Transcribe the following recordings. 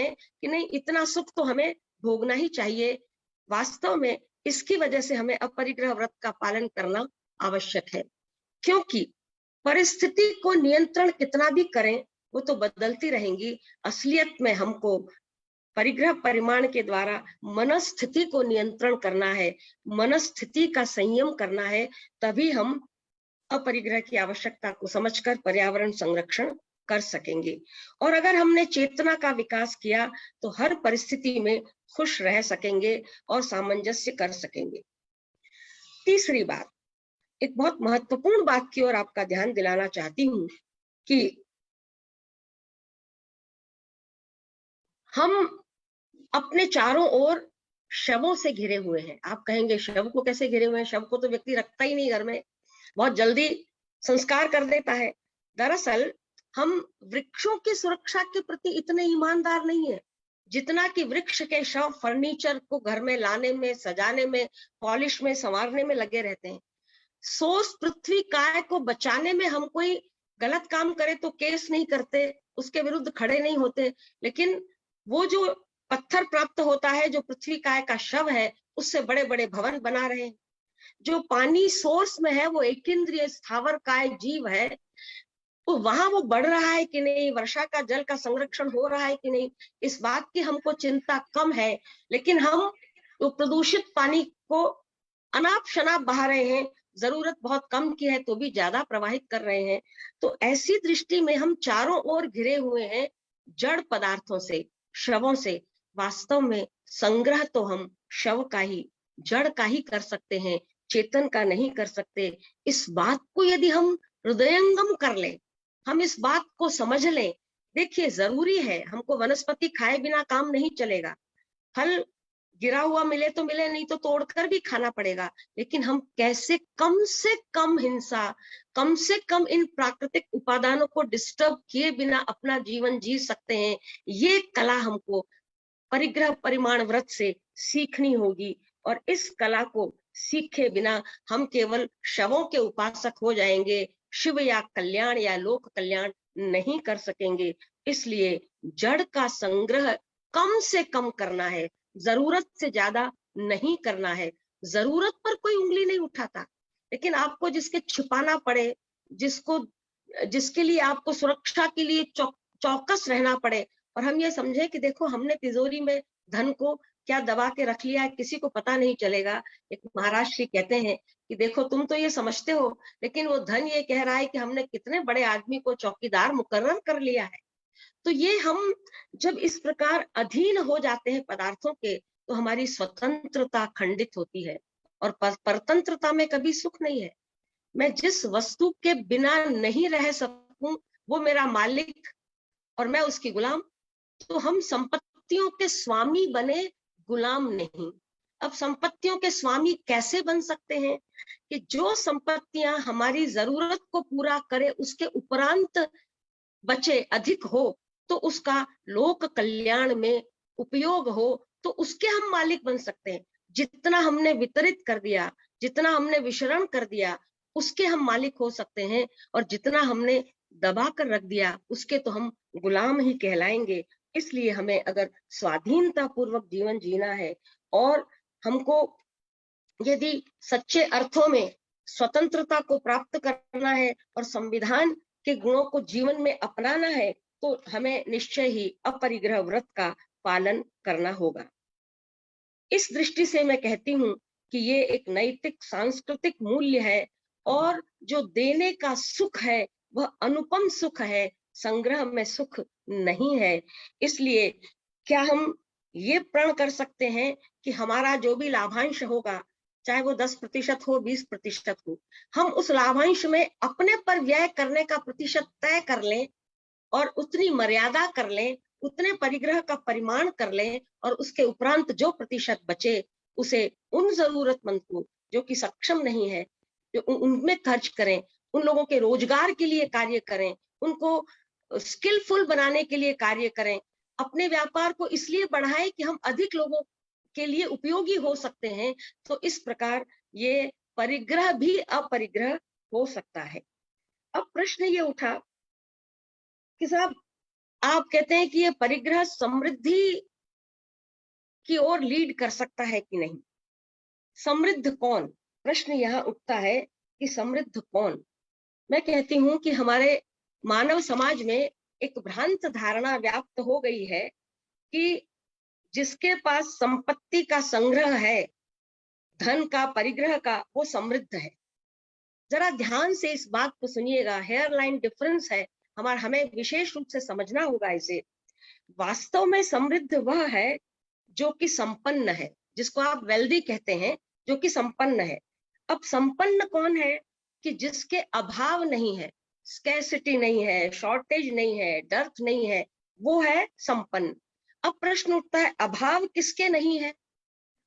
हैं कि नहीं, इतना सुख तो हमें भोगना ही चाहिए। वास्तव में इसकी वजह से हमें अपरिग्रह व्रत का पालन करना आवश्यक है, क्योंकि परिस्थिति को नियंत्रण कितना भी करें वो तो बदलती रहेंगी। असलियत में हमको परिग्रह परिमाण के द्वारा मनस्थिति को नियंत्रण करना है, मनस्थिति का संयम करना है, तभी हम अपरिग्रह की आवश्यकता को समझकर पर्यावरण संरक्षण कर सकेंगे। और अगर हमने चेतना का विकास किया तो हर परिस्थिति में खुश रह सकेंगे और सामंजस्य कर सकेंगे। तीसरी बात, एक बहुत महत्वपूर्ण बात की ओर आपका ध्यान दिलाना चाहती हूं कि हम अपने चारों ओर शवों से घिरे हुए हैं। आप कहेंगे शव को कैसे घिरे हुए हैं? शव को तो व्यक्ति रखता ही नहीं घर में, बहुत जल्दी संस्कार कर देता है। दरअसल हम वृक्षों की सुरक्षा के प्रति इतने ईमानदार नहीं है जितना कि वृक्ष के शव फर्नीचर को घर में लाने में, सजाने में, पॉलिश में, संवारने में लगे रहते हैं। सोस पृथ्वी काय को बचाने में हम कोई गलत काम करे तो केस नहीं करते, उसके विरुद्ध खड़े नहीं होते, लेकिन वो जो पत्थर प्राप्त होता है, जो पृथ्वी काय का शव है, उससे बड़े बड़े भवन बना रहे हैं। जो पानी सोर्स में है वो एक इंद्रिय स्थावर काय जीव है, तो वहां वो बढ़ रहा है कि नहीं, वर्षा का जल का संरक्षण हो रहा है कि नहीं, इस बात की हमको चिंता कम है। लेकिन हम तो प्रदूषित पानी को अनाप शनाप बहा रहे हैं, जरूरत बहुत कम की है तो भी ज्यादा प्रवाहित कर रहे हैं। तो ऐसी दृष्टि में हम चारों ओर घिरे हुए हैं जड़ पदार्थों से, शवों से। वास्तव में संग्रह तो हम शव का ही, जड़ का ही कर सकते हैं, चेतन का नहीं कर सकते। इस बात को यदि हम हृदयंगम कर ले, हम इस बात को समझ लें। देखिए, जरूरी है, हमको वनस्पति खाए बिना काम नहीं चलेगा। फल गिरा हुआ मिले तो मिले, नहीं तो तोड़कर भी खाना पड़ेगा। लेकिन हम कैसे कम से कम हिंसा, कम से कम इन प्राकृतिक उपादानों को डिस्टर्ब किए बिना अपना जीवन जी सकते हैं, ये कला हमको परिग्रह परिमाण व्रत से सीखनी होगी। और इस कला को सीखे बिना हम केवल शवों के उपासक हो जाएंगे, शिव या कल्याण या लोक कल्याण नहीं कर सकेंगे। इसलिए जड़ का संग्रह कम से कम करना है, जरूरत से ज्यादा नहीं करना है। जरूरत पर कोई उंगली नहीं उठाता, लेकिन आपको जिसके छुपाना पड़े, जिसको जिसके लिए आपको सुरक्षा के लिए चौकस रहना पड़े, और हम ये समझे कि देखो हमने तिजोरी में धन को क्या दबा के रख लिया है, किसी को पता नहीं चलेगा। एक महाराज श्री कहते हैं कि देखो तुम तो ये समझते हो, लेकिन वो धन ये कह रहा है कि हमने कितने बड़े आदमी को चौकीदार मुकर्रर कर लिया है। तो ये हम जब इस प्रकार अधीन हो जाते हैं पदार्थों के, तो हमारी स्वतंत्रता खंडित होती है। और परतंत्रता में कभी सुख नहीं है। मैं जिस वस्तु के बिना नहीं रह सकूं वो मेरा मालिक और मैं उसकी गुलाम। तो हम संपत्तियों के स्वामी बने, गुलाम नहीं। अब संपत्तियों के स्वामी कैसे बन सकते हैं? कि जो संपत्तियां हमारी जरूरत को पूरा करे, उसके उपरांत बचे, अधिक हो, तो उसका लोक कल्याण में उपयोग हो, तो उसके हम मालिक बन सकते हैं। जितना हमने वितरित कर दिया, जितना हमने विशरण कर दिया, उसके हम मालिक हो सकते हैं। और जितना हमने दबा कर रख दिया, उसके तो हम गुलाम ही कहलाएंगे। इसलिए हमें अगर स्वाधीनता पूर्वक जीवन जीना है और हमको यदि सच्चे अर्थों में स्वतंत्रता को प्राप्त करना है और संविधान के गुणों को जीवन में अपनाना है, तो हमें निश्चय ही अपरिग्रह व्रत का पालन करना होगा। इस दृष्टि से मैं कहती हूँ कि ये एक नैतिक सांस्कृतिक मूल्य है, और जो देने का सुख है वह अनुपम सुख है, संग्रह में सुख नहीं है। इसलिए क्या हम ये प्रण कर सकते हैं कि हमारा जो भी लाभांश होगा, चाहे वो 10% हो, 20% हो, हम उस लाभांश में अपने पर व्यय करने का प्रतिशत तय कर लें और उतनी मर्यादा कर लें, उतने परिग्रह का परिमाण कर लें, और उसके उपरांत जो प्रतिशत बचे उसे उन जरूरतमंद को, जो कि सक्षम नहीं है, जो उनमें खर्च करें, उन लोगों के रोजगार के लिए कार्य करें, उनको स्किलफुल बनाने के लिए कार्य करें, अपने व्यापार को इसलिए बढ़ाएं कि हम अधिक लोगों के लिए उपयोगी हो सकते हैं। तो इस प्रकार ये परिग्रह भी अपरिग्रह हो सकता है। अब प्रश्न ये उठा कि साहब आप कहते हैं कि ये परिग्रह समृद्धि की ओर लीड कर सकता है कि नहीं। समृद्ध कौन, प्रश्न यहाँ उठता है कि समृद्ध कौन। मैं कहती हूं कि हमारे मानव समाज में एक भ्रांत धारणा व्याप्त हो गई है कि जिसके पास संपत्ति का संग्रह है, धन का, परिग्रह का, वो समृद्ध है। जरा ध्यान से इस बात को सुनिएगा, हेयरलाइन डिफरेंस है हमारा, हमें विशेष रूप से समझना होगा इसे। वास्तव में समृद्ध वह है जो कि संपन्न है, जिसको आप वेल्दी कहते हैं, जो कि संपन्न है। अब संपन्न कौन है कि जिसके अभाव नहीं है, स्कैसिटी नहीं है, शॉर्टेज नहीं है, डर्थ नहीं है, वो है संपन्न। अब प्रश्न उठता है अभाव किसके नहीं है।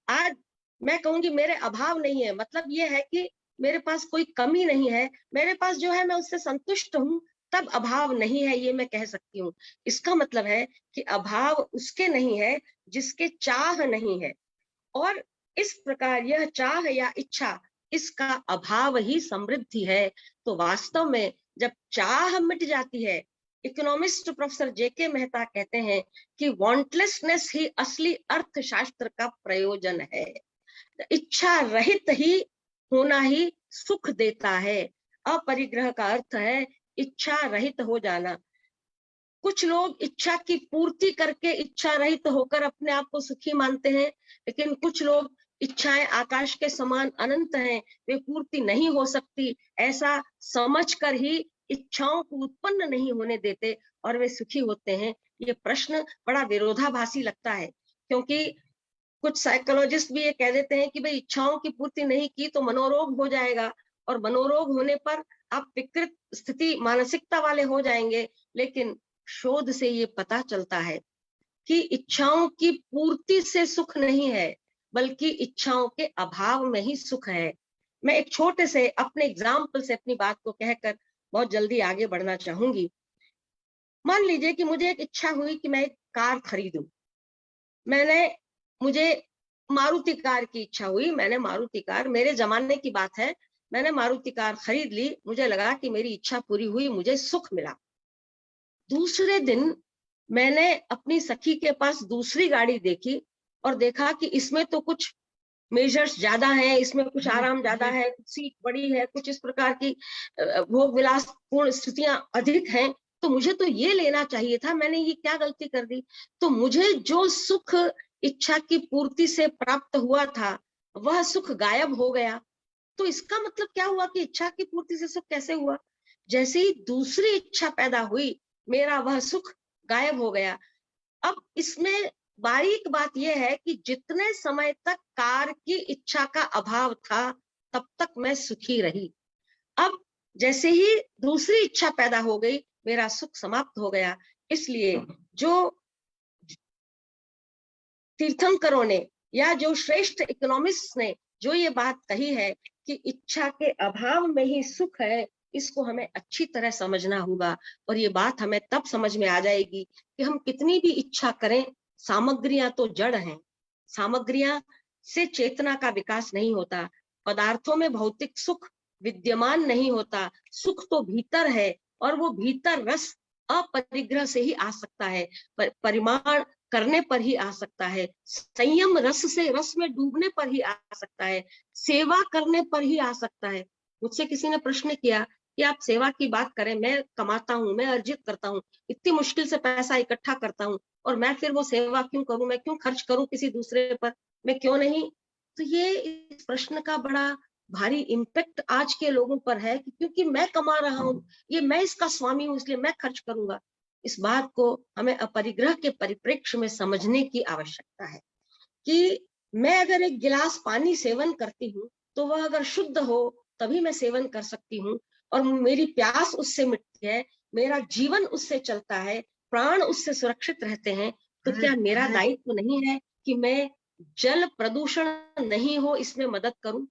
आज मैं कहूंगी मेरे अभाव नहीं है, मतलब ये है कि मेरे पास कोई कमी नहीं है, मेरे पास जो है मैं उससे संतुष्ट हूं, तब अभाव नहीं है, ये मैं कह सकती हूँ। इसका मतलब है कि अभाव उसके नहीं है जिसके चाह नहीं है, और इस प्रकार यह चाह या इच्छा, इसका अभाव ही समृद्धि है। तो वास्तव में जब चाह मिट जाती है, इकोनॉमिस्ट प्रोफेसर जेके मेहता कहते हैं कि वांटलेसनेस ही असली अर्थशास्त्र का प्रयोजन है। इच्छा रहित ही होना ही सुख देता है। अपरिग्रह का अर्थ है इच्छा रहित हो जाना। कुछ लोग इच्छा की पूर्ति करके इच्छा रहित होकर अपने आप को सुखी मानते हैं, लेकिन कुछ लोग इच्छाएं आकाश के समान अनंत हैं, वे पूर्ति नहीं हो सकती, ऐसा समझकर ही इच्छाओं को उत्पन्न नहीं होने देते और वे सुखी होते हैं। ये प्रश्न बड़ा विरोधाभासी लगता है, क्योंकि कुछ साइकोलॉजिस्ट भी ये कह देते हैं कि भाई इच्छाओं की पूर्ति नहीं की तो मनोरोग हो जाएगा, और मनोरोग होने पर आप विकृत स्थिति मानसिकता वाले हो जाएंगे। लेकिन शोध से ये पता चलता है कि इच्छाओं की पूर्ति से सुख नहीं है, बल्कि इच्छाओं के अभाव में ही सुख है। मैं एक छोटे से अपने एग्जाम्पल से अपनी बात को कहकर बहुत जल्दी आगे बढ़ना चाहूंगी। मान लीजिए कि मुझे एक इच्छा हुई कि मैं एक कार खरीदूं। मैंने मुझे मारुति कार की इच्छा हुई, मैंने मारुति कार, मेरे जमाने की बात है, मैंने मारुति कार खरीद ली। मुझे लगा कि मेरी इच्छा पूरी हुई, मुझे सुख मिला। दूसरे दिन मैंने अपनी सखी के पास दूसरी गाड़ी देखी और देखा कि इसमें तो कुछ मेजर्स ज्यादा हैं, इसमें कुछ आराम ज्यादा है, कुछ सीट बड़ी है, कुछ इस प्रकार की भोग विलास पूर्ण स्थितियां अधिक हैं। तो मुझे तो ये लेना चाहिए था, मैंने ये क्या गलती कर दी। तो मुझे जो सुख इच्छा की पूर्ति से प्राप्त हुआ था, वह सुख गायब हो गया। तो इसका मतलब क्या हुआ कि इच्छा की पूर्ति से सुख कैसे हुआ। जैसे ही दूसरी इच्छा पैदा हुई, मेरा वह सुख गायब हो गया। अब इसमें बारीक बात यह है कि जितने समय तक कार की इच्छा का अभाव था, तब तक मैं सुखी रही। अब जैसे ही दूसरी इच्छा पैदा हो गई, मेरा सुख समाप्त हो गया। इसलिए जो तीर्थंकरों ने या जो श्रेष्ठ इकोनॉमिस्ट ने जो ये बात कही है कि इच्छा के अभाव में ही सुख है, इसको हमें अच्छी तरह समझना होगा। और ये बात हमें तब समझ में आ जाएगी कि हम कितनी भी इच्छा करें, सामग्रियां तो जड़ हैं, सामग्रियां से चेतना का विकास नहीं होता, पदार्थों में भौतिक सुख विद्यमान नहीं होता। सुख तो भीतर है, और वो भीतर रस अपरिग्रह से ही आ सकता है, परिमाण करने पर ही आ सकता है, संयम रस से रस में डूबने पर ही आ सकता है, सेवा करने पर ही आ सकता है। मुझसे किसी ने प्रश्न किया कि आप सेवा की बात करें, मैं कमाता हूँ, मैं अर्जित करता हूँ, इतनी मुश्किल से पैसा इकट्ठा करता हूँ, और मैं फिर वो सेवा क्यों करूं, मैं क्यों खर्च करूं किसी दूसरे पर, मैं क्यों नहीं। तो ये इस प्रश्न का बड़ा भारी इम्पैक्ट आज के लोगों पर है कि क्योंकि मैं कमा रहा हूं, ये मैं इसका स्वामी हूं, इसलिए मैं खर्च करूंगा। इस बात को हमें अपरिग्रह के परिप्रेक्ष्य में समझने की आवश्यकता है कि मैं अगर एक गिलास पानी सेवन करती हूँ, तो वह अगर शुद्ध हो तभी मैं सेवन कर सकती हूँ, और मेरी प्यास उससे मिटती है, मेरा जीवन उससे चलता है, प्राण उससे सुरक्षित रहते हैं। तो क्या मेरा दायित्व नहीं है कि मैं जल प्रदूषण नहीं हो इसमें मदद करूं।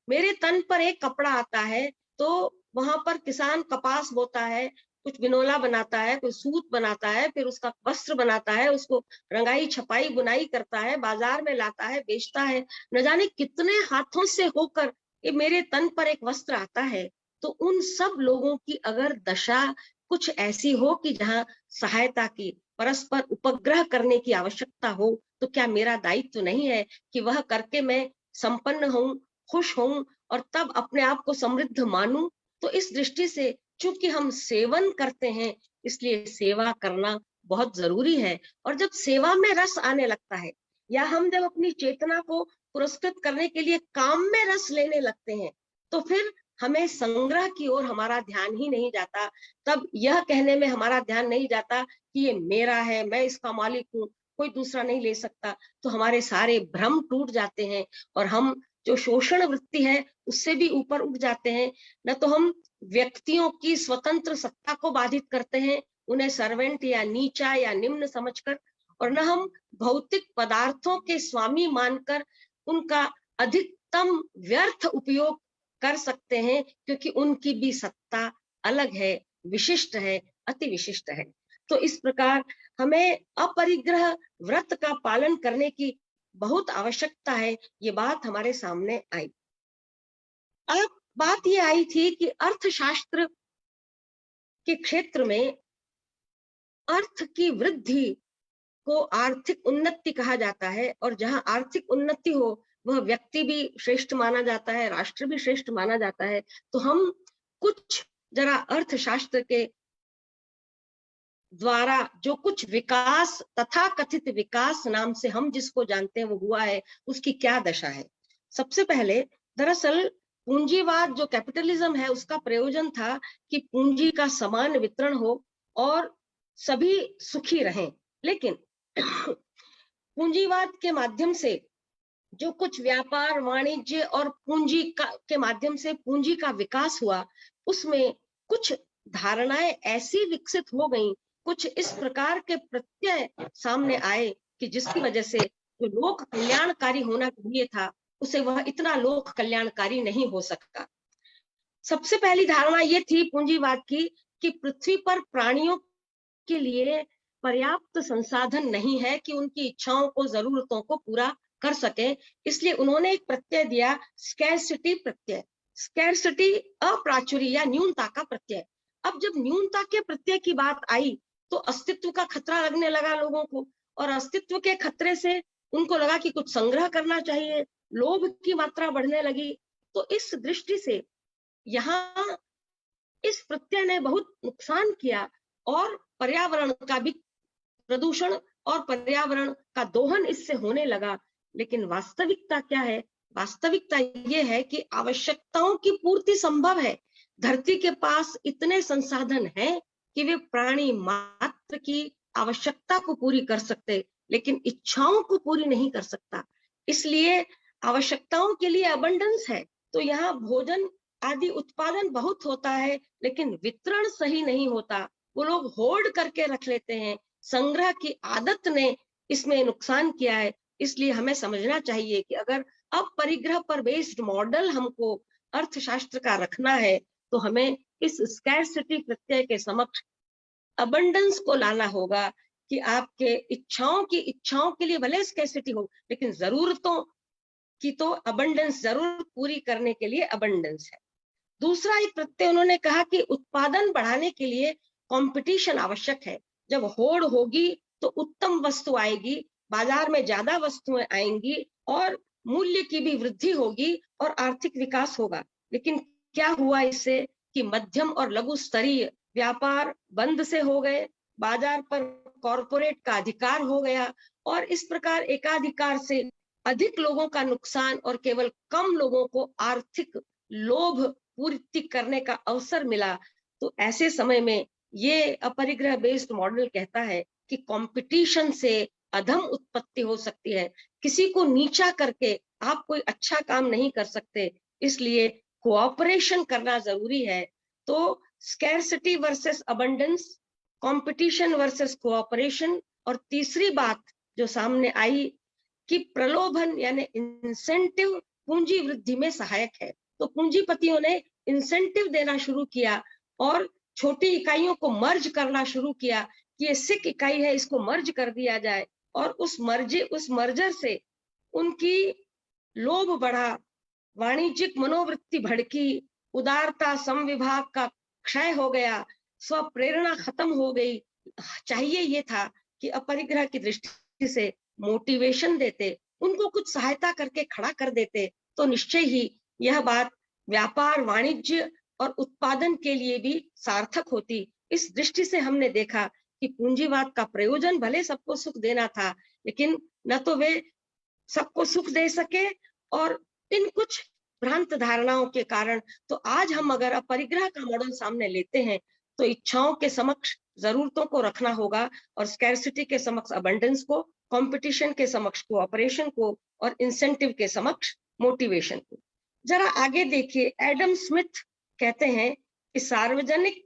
मेरे तन पर एक कपड़ा आता है, तो वहां पर किसान कपास बोता है, कुछ बिनोला बनाता है, कोई सूत बनाता है, फिर उसका वस्त्र बनाता है, उसको रंगाई छपाई बुनाई करता है, बाजार में लाता है, बेचता है। न जाने कितने हाथों से होकर ये मेरे तन पर एक वस्त्र आता है। तो उन सब लोगों की अगर दशा कुछ ऐसी हो कि जहां सहायता की, परस्पर उपग्रह करने की आवश्यकता हो, तो क्या मेरा दायित्व तो नहीं है कि वह करके मैं संपन्न हूं, खुश हूं और तब अपने आप को समृद्ध मानूं। तो इस दृष्टि से चूंकि हम सेवन करते हैं, इसलिए सेवा करना बहुत जरूरी है। और जब सेवा में रस आने लगता है, या हम जब अपनी चेतना को पुरस्कृत करने के लिए काम में रस लेने लगते हैं, तो फिर हमें संग्रह की ओर हमारा ध्यान ही नहीं जाता। तब यह कहने में हमारा ध्यान नहीं जाता कि ये मेरा है, मैं इसका मालिक हूँ, कोई दूसरा नहीं ले सकता। तो हमारे सारे भ्रम टूट जाते हैं और हम जो शोषण वृत्ति है उससे भी ऊपर उठ जाते हैं। न तो हम व्यक्तियों की स्वतंत्र सत्ता को बाधित करते हैं, उन्हें सर्वेंट या नीचा या निम्न समझकर, और न हम भौतिक पदार्थों के स्वामी मानकर उनका अधिकतम व्यर्थ उपयोग कर सकते हैं, क्योंकि उनकी भी सत्ता अलग है, विशिष्ट है, अति विशिष्ट है। तो इस प्रकार हमें अपरिग्रह व्रत का पालन करने की बहुत आवश्यकता है। ये बात हमारे सामने आई। अब बात ये आई थी कि अर्थशास्त्र के क्षेत्र में अर्थ की वृद्धि को आर्थिक उन्नति कहा जाता है, और जहां आर्थिक उन्नति हो वह व्यक्ति भी श्रेष्ठ माना जाता है, राष्ट्र भी श्रेष्ठ माना जाता है। तो हम कुछ जरा अर्थशास्त्र के द्वारा जो कुछ विकास, तथा कथित विकास नाम से हम जिसको जानते हैं वो हुआ है, उसकी क्या दशा है। सबसे पहले दरअसल पूंजीवाद जो कैपिटलिज्म है, उसका प्रयोजन था कि पूंजी का समान वितरण हो और सभी सुखी रहें। लेकिन पूंजीवाद के माध्यम से जो कुछ व्यापार, वाणिज्य और पूंजी के माध्यम से पूंजी का विकास हुआ, उसमें कुछ धारणाएं ऐसी विकसित हो गईं, कुछ इस प्रकार के प्रत्यय सामने आए कि जिसकी वजह से जो लोक कल्याणकारी होना चाहिए था, उसे वह इतना लोक कल्याणकारी नहीं हो सकता। सबसे पहली धारणा ये थी पूंजीवाद की कि पृथ्वी पर प्राणियों के लिए पर्याप्त संसाधन नहीं है कि उनकी इच्छाओं को, जरूरतों को पूरा कर सके। इसलिए उन्होंने एक प्रत्यय दिया, स्कैरसिटी प्रत्यय। स्कैरसिटी अप्राचुर्य या न्यूनता का प्रत्यय। अब जब न्यूनता के प्रत्यय की बात आई तो अस्तित्व का खतरा लगने लगा लोगों को, और अस्तित्व के खतरे से उनको लगा कि कुछ संग्रह करना चाहिए, लोभ की मात्रा बढ़ने लगी। तो इस दृष्टि से यहाँ इस प्रत्यय ने बहुत नुकसान किया और पर्यावरण का भी प्रदूषण और पर्यावरण का दोहन इससे होने लगा। लेकिन वास्तविकता क्या है? वास्तविकता ये है कि आवश्यकताओं की पूर्ति संभव है। धरती के पास इतने संसाधन हैं कि वे प्राणी मात्र की आवश्यकता को पूरी कर सकते, लेकिन इच्छाओं को पूरी नहीं कर सकता। इसलिए आवश्यकताओं के लिए अबंडेंस है, तो यहाँ भोजन आदि उत्पादन बहुत होता है, लेकिन वितरण सही नहीं होता। वो लोग होर्ड करके रख लेते हैं। संग्रह की आदत ने इसमें नुकसान किया है। इसलिए हमें समझना चाहिए कि अगर अब परिग्रह पर बेस्ड मॉडल हमको अर्थशास्त्र का रखना है, तो हमें इस स्कैरसिटी प्रत्यय के समक्ष अबंडेंस को लाना होगा कि आपके इच्छाओं के लिए भले स्कैरसिटी हो, लेकिन जरूरतों की तो अबंडेंस जरूर पूरी करने के लिए अबंडेंस है। दूसरा एक प्रत्यय उन्होंने कहा कि उत्पादन बढ़ाने के लिए कंपटीशन आवश्यक है। जब होड़ होगी तो उत्तम वस्तु आएगी, बाजार में ज्यादा वस्तुएं आएंगी और मूल्य की भी वृद्धि होगी और आर्थिक विकास होगा। लेकिन क्या हुआ इससे कि मध्यम और लघु स्तरीय व्यापार बंद से हो गए, बाजार पर कॉरपोरेट का अधिकार हो गया, और इस प्रकार एकाधिकार से अधिक लोगों का नुकसान और केवल कम लोगों को आर्थिक लोभ पूर्ति करने का अवसर मिला। तो ऐसे समय में ये अपरिग्रह बेस्ड मॉडल कहता है कि कंपटीशन से अधम उत्पत्ति हो सकती है। किसी को नीचा करके आप कोई अच्छा काम नहीं कर सकते, इसलिए कोऑपरेशन करना जरूरी है। तो scarcity versus abundance, competition versus cooperation, और तीसरी बात जो सामने आई कि प्रलोभन यानी इंसेंटिव पूंजी वृद्धि में सहायक है। तो पूंजीपतियों ने इंसेंटिव देना शुरू किया और छोटी इकाइयों को मर्ज करना शुरू किया कि ये सिक इकाई है, इसको मर्ज कर दिया जाए, और उस मर्जर से उनकी लोभ बढ़ा, वाणिज्यिक मनोवृत्ति भड़की, उदारता समविभाग का क्षय हो गया, स्वप्रेरणा खत्म हो गई। चाहिए ये था कि अपरिग्रह की दृष्टि से मोटिवेशन देते, उनको कुछ सहायता करके खड़ा कर देते, तो निश्चय ही यह बात व्यापार, वाणिज्य और उत्पादन के लिए भी सार्थक होती। इस दृष्टि से हमने देखा कि पूंजीवाद का प्रयोजन भले सबको सुख देना था, लेकिन न तो वे सबको सुख दे सके, और इन कुछ भ्रांत धारणाओं के कारण तो आज हम अगर अपरिग्रह का मॉडल सामने लेते हैं, तो इच्छाओं के समक्ष जरूरतों को रखना होगा, और स्कैरसिटी के समक्ष अबंडेंस को, कंपटीशन के समक्ष कोऑपरेशन को, और इंसेंटिव के समक्ष मोटिवेशन को। जरा आगे देखिए, एडम स्मिथ कहते हैं कि सार्वजनिक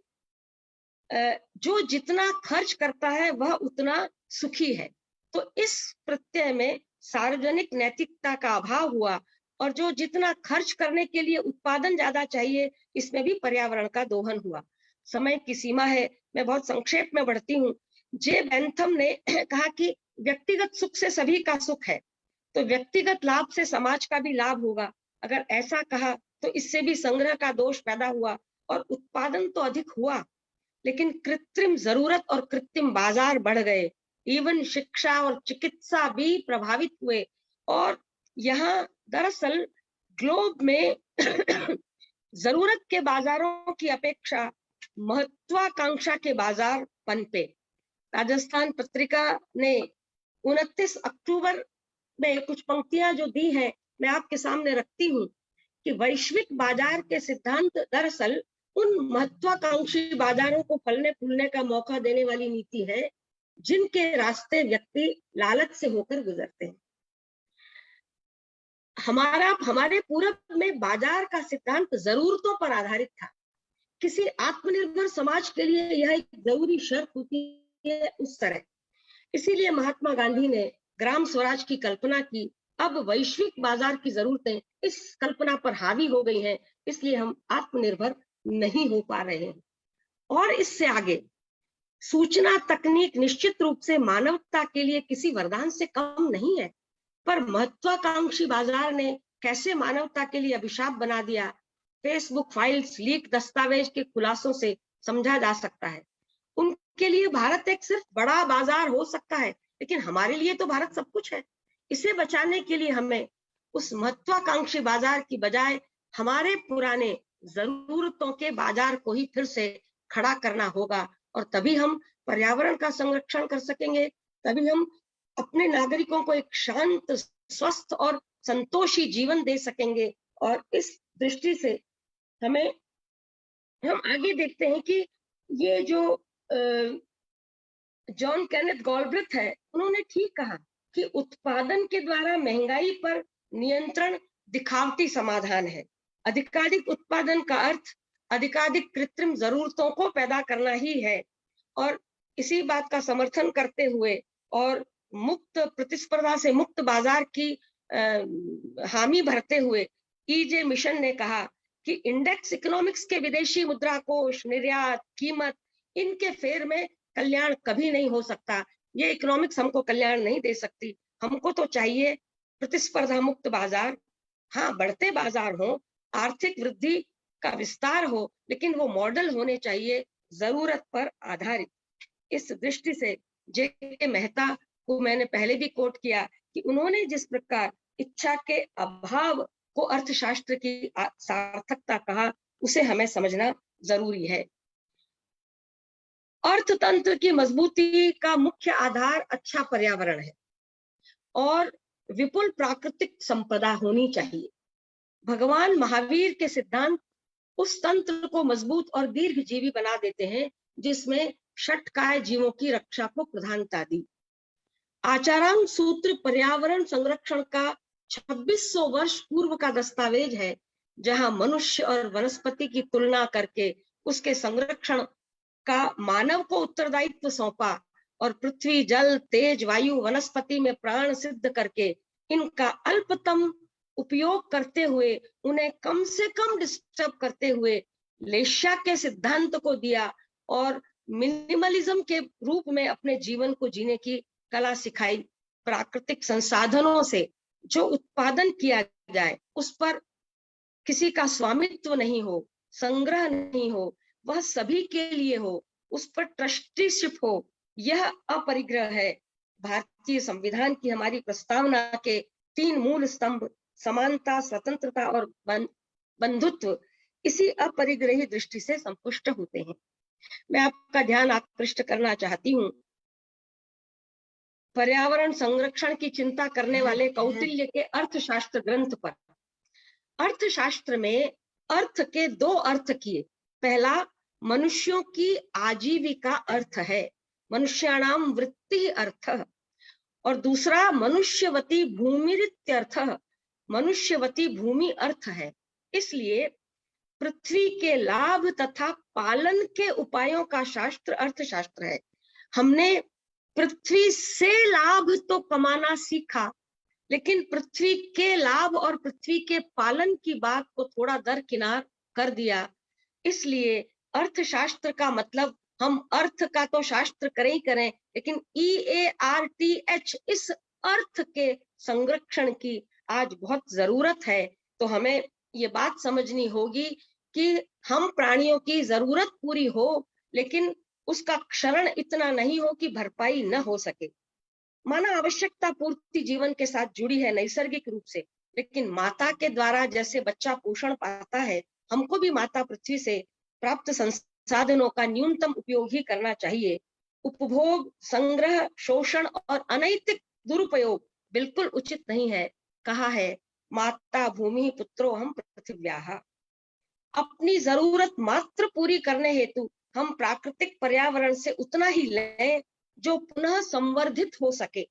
जो जितना खर्च करता है वह उतना सुखी है। तो इस प्रत्यय में सार्वजनिक नैतिकता का अभाव हुआ, और जो जितना खर्च करने के लिए उत्पादन ज्यादा चाहिए, इसमें भी पर्यावरण का दोहन हुआ। समय की सीमा है, मैं बहुत संक्षेप में बढ़ती हूँ। जे बेंथम ने कहा कि व्यक्तिगत सुख से सभी का सुख है, तो व्यक्तिगत लाभ से समाज का भी लाभ होगा। अगर ऐसा कहा तो इससे भी संग्रह का दोष पैदा हुआ, और उत्पादन तो अधिक हुआ, लेकिन कृत्रिम जरूरत और कृत्रिम बाजार बढ़ गए। इवन शिक्षा और चिकित्सा भी प्रभावित हुए, और यहाँ दरअसल ग्लोब में जरूरत के बाजारों की अपेक्षा महत्वाकांक्षा के बाजार पनपे। राजस्थान पत्रिका ने 29 अक्टूबर में कुछ पंक्तियां जो दी हैं, मैं आपके सामने रखती हूँ कि वैश्विक बाजार के सिद्धांत दरअसल उन महत्वाकांक्षी बाजारों को फलने फूलने का मौका देने वाली नीति है, जिनके रास्ते व्यक्ति लालच से होकर गुजरते हैं। हमारे पूरब में बाजार का सिद्धांत जरूरतों पर आधारित था। किसी आत्मनिर्भर समाज के लिए यह एक जरूरी शर्त होती है उस तरह। इसीलिए महात्मा गांधी ने ग्राम स्वराज की कल्पना की। अब वैश्विक बाजार की जरूरतें इस कल्पना पर हावी हो गई हैं, इसलिए हम आत्मनिर्भर नहीं हो पा रहे हैं। और इससे आगे सूचना तकनीक निश्चित रूप से मानवता के लिए किसी वरदान से कम नहीं है, पर महत्वाकांक्षी बाजार ने कैसे मानवता के लिए अभिशाप बना दिया, फेसबुक फाइल्स, लीक दस्तावेज के खुलासों से समझा जा सकता है। उनके लिए भारत एक सिर्फ बड़ा बाजार हो सकता है, लेकिन हमारे लिए तो भारत सब कुछ है। इसे बचाने के लिए हमें उस महत्वाकांक्षी बाजार की बजाय हमारे पुराने जरूरतों के बाजार को ही फिर से खड़ा करना होगा, और तभी हम पर्यावरण का संरक्षण कर सकेंगे, तभी हम अपने नागरिकों को एक शांत, स्वस्थ और संतोषी जीवन दे सकेंगे। और इस दृष्टि से हम आगे देखते हैं कि ये जो जॉन केनेथ गॉलब्रिथ है, उन्होंने ठीक कहा कि उत्पादन के द्वारा महंगाई पर नियंत्रण दिखावटी समाधान है। अधिकाधिक उत्पादन का अर्थ अधिकाधिक कृत्रिम जरूरतों को पैदा करना ही है। और इसी बात का समर्थन करते हुए और मुक्त प्रतिस्पर्धा से मुक्त बाजार की हामी भरते हुए ईजे मिशन ने कहा कि इंडेक्स इकोनॉमिक्स के विदेशी मुद्रा कोष, निर्यात, कीमत, इनके फेर में कल्याण कभी नहीं हो सकता। ये इकोनॉमिक्स हमको कल्याण नहीं दे सकती। हमको तो चाहिए प्रतिस्पर्धा मुक्त बाजार। हाँ, बढ़ते बाजार हो, आर्थिक वृद्धि का विस्तार हो, लेकिन वो मॉडल होने चाहिए जरूरत पर आधारित। इस दृष्टि से जे.के. मेहता को मैंने पहले भी कोट किया कि उन्होंने जिस प्रकार इच्छा के अभाव को अर्थशास्त्र की सार्थकता कहा, उसे हमें समझना जरूरी है। अर्थतंत्र की मजबूती का मुख्य आधार अच्छा पर्यावरण है और विपुल प्राकृतिक संपदा होनी चाहिए। भगवान महावीर के सिद्धांत उस तंत्र को मजबूत और दीर्घजीवी बना देते हैं जिसमें षटकाय जीवों की रक्षा को प्रधानता दी। आचारांग सूत्र पर्यावरण संरक्षण का 2600 वर्ष पूर्व का दस्तावेज है, जहां मनुष्य और वनस्पति की तुलना करके उसके संरक्षण का मानव को उत्तरदायित्व सौंपा और पृथ्वी, जल, तेज, वायु, वनस्पति में प्राण सिद्ध करके इनका अल्पतम उपयोग करते हुए, उन्हें कम से कम डिस्टर्ब करते हुए लेशा के सिद्धांत को दिया और मिनिमलिज्म के रूप में अपने जीवन को जीने की कला सिखाई। प्राकृतिक संसाधनों से जो उत्पादन किया जाए उस पर किसी का स्वामित्व नहीं हो, संग्रह नहीं हो, वह सभी के लिए हो, उस पर ट्रस्टीशिप हो, यह अपरिग्रह है। भारतीय संविधान की हमारी प्रस्तावना के 3 मूल स्तंभ समानता, स्वतंत्रता और बंधुत्व इसी अपरिग्रही दृष्टि से संपुष्ट होते हैं। मैं आपका ध्यान आकृष्ट करना चाहती हूँ पर्यावरण संरक्षण की चिंता करने वाले कौटिल्य के अर्थशास्त्र ग्रंथ पर। अर्थशास्त्र में अर्थ के 2 अर्थ किए। पहला, मनुष्यों की आजीविका अर्थ है, मनुष्याणाम वृत्ति अर्थ, और दूसरा मनुष्यवती भूमिरित्यर्थ, मनुष्यवती भूमि अर्थ है। इसलिए पृथ्वी के लाभ तथा पालन के उपायों का शास्त्र अर्थशास्त्र है। हमने पृथ्वी से लाभ तो कमाना सीखा, लेकिन पृथ्वी के लाभ और पृथ्वी के पालन की बात को थोड़ा दरकिनार कर दिया। इसलिए अर्थशास्त्र का मतलब, हम अर्थ का तो शास्त्र करें ही करें, लेकिन EARTH इस अर्थ के संरक्षण की आज बहुत जरूरत है। तो हमें ये बात समझनी होगी कि हम प्राणियों की जरूरत पूरी हो, लेकिन उसका क्षरण इतना नहीं हो कि भरपाई न हो सके। माना आवश्यकता पूर्ति जीवन के साथ जुड़ी है नैसर्गिक रूप से, लेकिन माता के द्वारा जैसे बच्चा पोषण पाता है, हमको भी माता पृथ्वी से प्राप्त संसाधनों का न्यूनतम उपयोग ही करना चाहिए। उपभोग, संग्रह, शोषण और अनैतिक दुरुपयोग बिल्कुल उचित नहीं है। कहा है, माता भूमि पुत्रो हम पृथिव्याः। अपनी जरूरत मात्र पूरी करने हेतु हम प्राकृतिक पर्यावरण से उतना ही लें जो पुनः संवर्धित हो सके।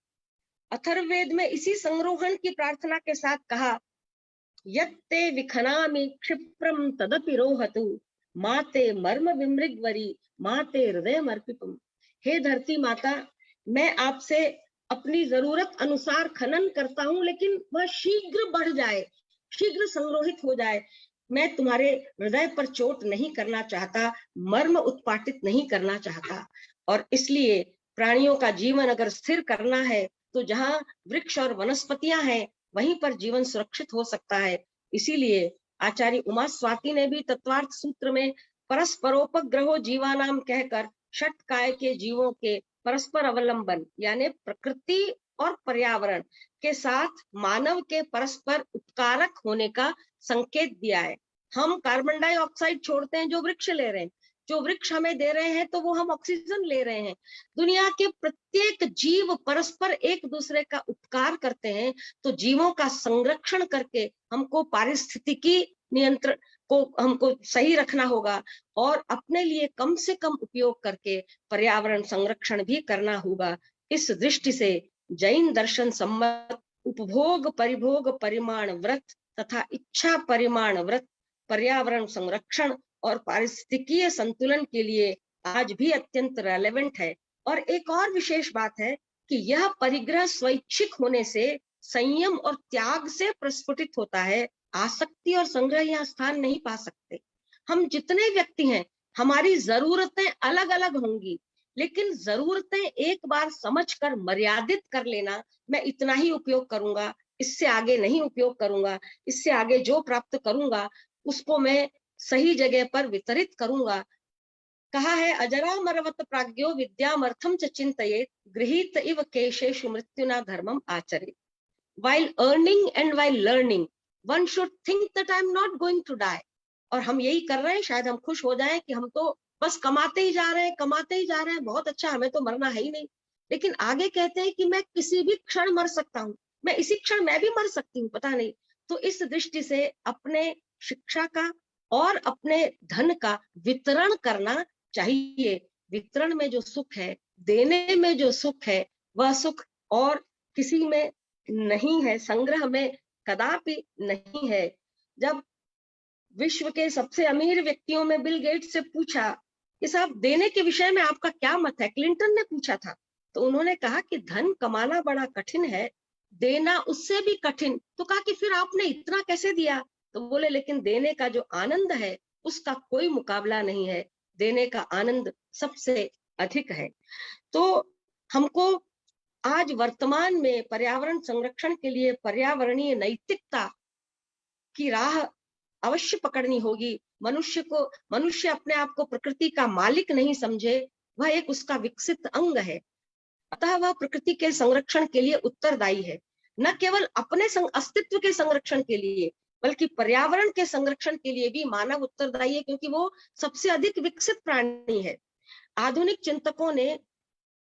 अथर्ववेद में इसी संरोहण की प्रार्थना के साथ कहा, यत्ते विखनामि क्षिप्रम तदपि रोहतु, माते मर्म विमृगवरी, माते हृदय अर्पितम। हे धरती माता, मैं आपसे अपनी जरूरत अनुसार खनन करता हूं, लेकिन वह शीघ्र बढ़ जाए, शीघ्र संग्रहित हो जाए। मैं तुम्हारे हृदय पर चोट नहीं करना चाहता, मर्म उत्पाटित नहीं करना चाहता। और इसलिए प्राणियों का जीवन अगर स्थिर करना है, तो जहां वृक्ष और वनस्पतियां हैं, वहीं पर जीवन सुरक्षित हो सकता है। इसीलिए आचार्य उमा स्वाति ने भी तत्वार्थ सूत्र में परस्परोपग्रहो जीवानाम कहकर षटकाय के जीवों के परस्पर अवलंबन, यानी प्रकृति और पर्यावरण के साथ मानव के परस्पर उपकारक होने का संकेत दिया है। हम कार्बन डाइऑक्साइड छोड़ते हैं जो वृक्ष ले रहे हैं, जो वृक्ष हमें दे रहे हैं तो वो हम ऑक्सीजन ले रहे हैं। दुनिया के प्रत्येक जीव परस्पर एक दूसरे का उपकार करते हैं। तो जीवों का संरक्षण करके हमको पारिस्थितिकी नियंत्रण को हमको सही रखना होगा, और अपने लिए कम से कम उपयोग करके पर्यावरण संरक्षण भी करना होगा। इस दृष्टि से जैन दर्शन सम्मत उपभोग परिभोग परिमाण व्रत तथा इच्छा परिमाण व्रत पर्यावरण संरक्षण और पारिस्थितिकीय संतुलन के लिए आज भी अत्यंत रेलेवेंट है। और एक और विशेष बात है कि यह परिग्रह स्वैच्छिक होने से संयम और त्याग से प्रस्फुटित होता है। आसक्ति और संग्रह यहाँ स्थान नहीं पा सकते। हम जितने व्यक्ति हैं, हमारी जरूरतें अलग अलग होंगी, लेकिन जरूरतें एक बार समझकर मर्यादित कर लेना, मैं इतना ही उपयोग करूंगा, इससे आगे नहीं उपयोग करूंगा, इससे आगे जो प्राप्त करूंगा उसको मैं सही जगह पर वितरित करूंगा। कहा है, अजरा मरवत प्राज्ञो विद्यामर्थम च चिंतयेत, गृहीत इव केशेषु मृत्युना धर्मम आचरेत। While earning and while learning, one should think that I am not going to die. और हम यही कर रहे हैं, शायद हम खुश हो जाएं कि हम तो बस कमाते ही जा रहे हैं, कमाते ही जा रहे हैं, बहुत अच्छा, हमें तो मरना है ही नहीं। लेकिन आगे कहते हैं कि मैं किसी भी क्षण मर सकता हूँ, मैं इसी क्षण मैं भी मर सकती हूँ, पता नहीं। तो इस दृष्टि से अपने शिक्षा का और अपने धन का वितरण करना चाहिए। वितरण में जो सुख है, देने में जो सुख है, वह सुख और किसी में नहीं है, संग्रह में कदापि नहीं है। जब विश्व के सबसे अमीर व्यक्तियों में बिल गेट्स से पूछा कि साहब देने के विषय में आपका क्या मत है, क्लिंटन ने पूछा था, तो उन्होंने कहा कि धन कमाना बड़ा कठिन है, देना उससे भी कठिन। तो कहा कि फिर आपने इतना कैसे दिया? तो बोले, लेकिन देने का जो आनंद है उसका कोई मुकाबला नहीं है, देने का आनंद सबसे अधिक है। तो हमको आज वर्तमान में पर्यावरण संरक्षण के लिए पर्यावरणीय नैतिकता की राह अवश्य पकड़नी होगी। मनुष्य अपने आप को प्रकृति का मालिक नहीं समझे, वह एक उसका विकसित अंग है। अतः वह प्रकृति के संरक्षण के लिए उत्तरदायी है, न केवल अपने अस्तित्व के संरक्षण के लिए, बल्कि पर्यावरण के संरक्षण के लिए भी मानव उत्तरदायी है, क्योंकि वो सबसे अधिक विकसित प्राणी है। आधुनिक चिंतकों ने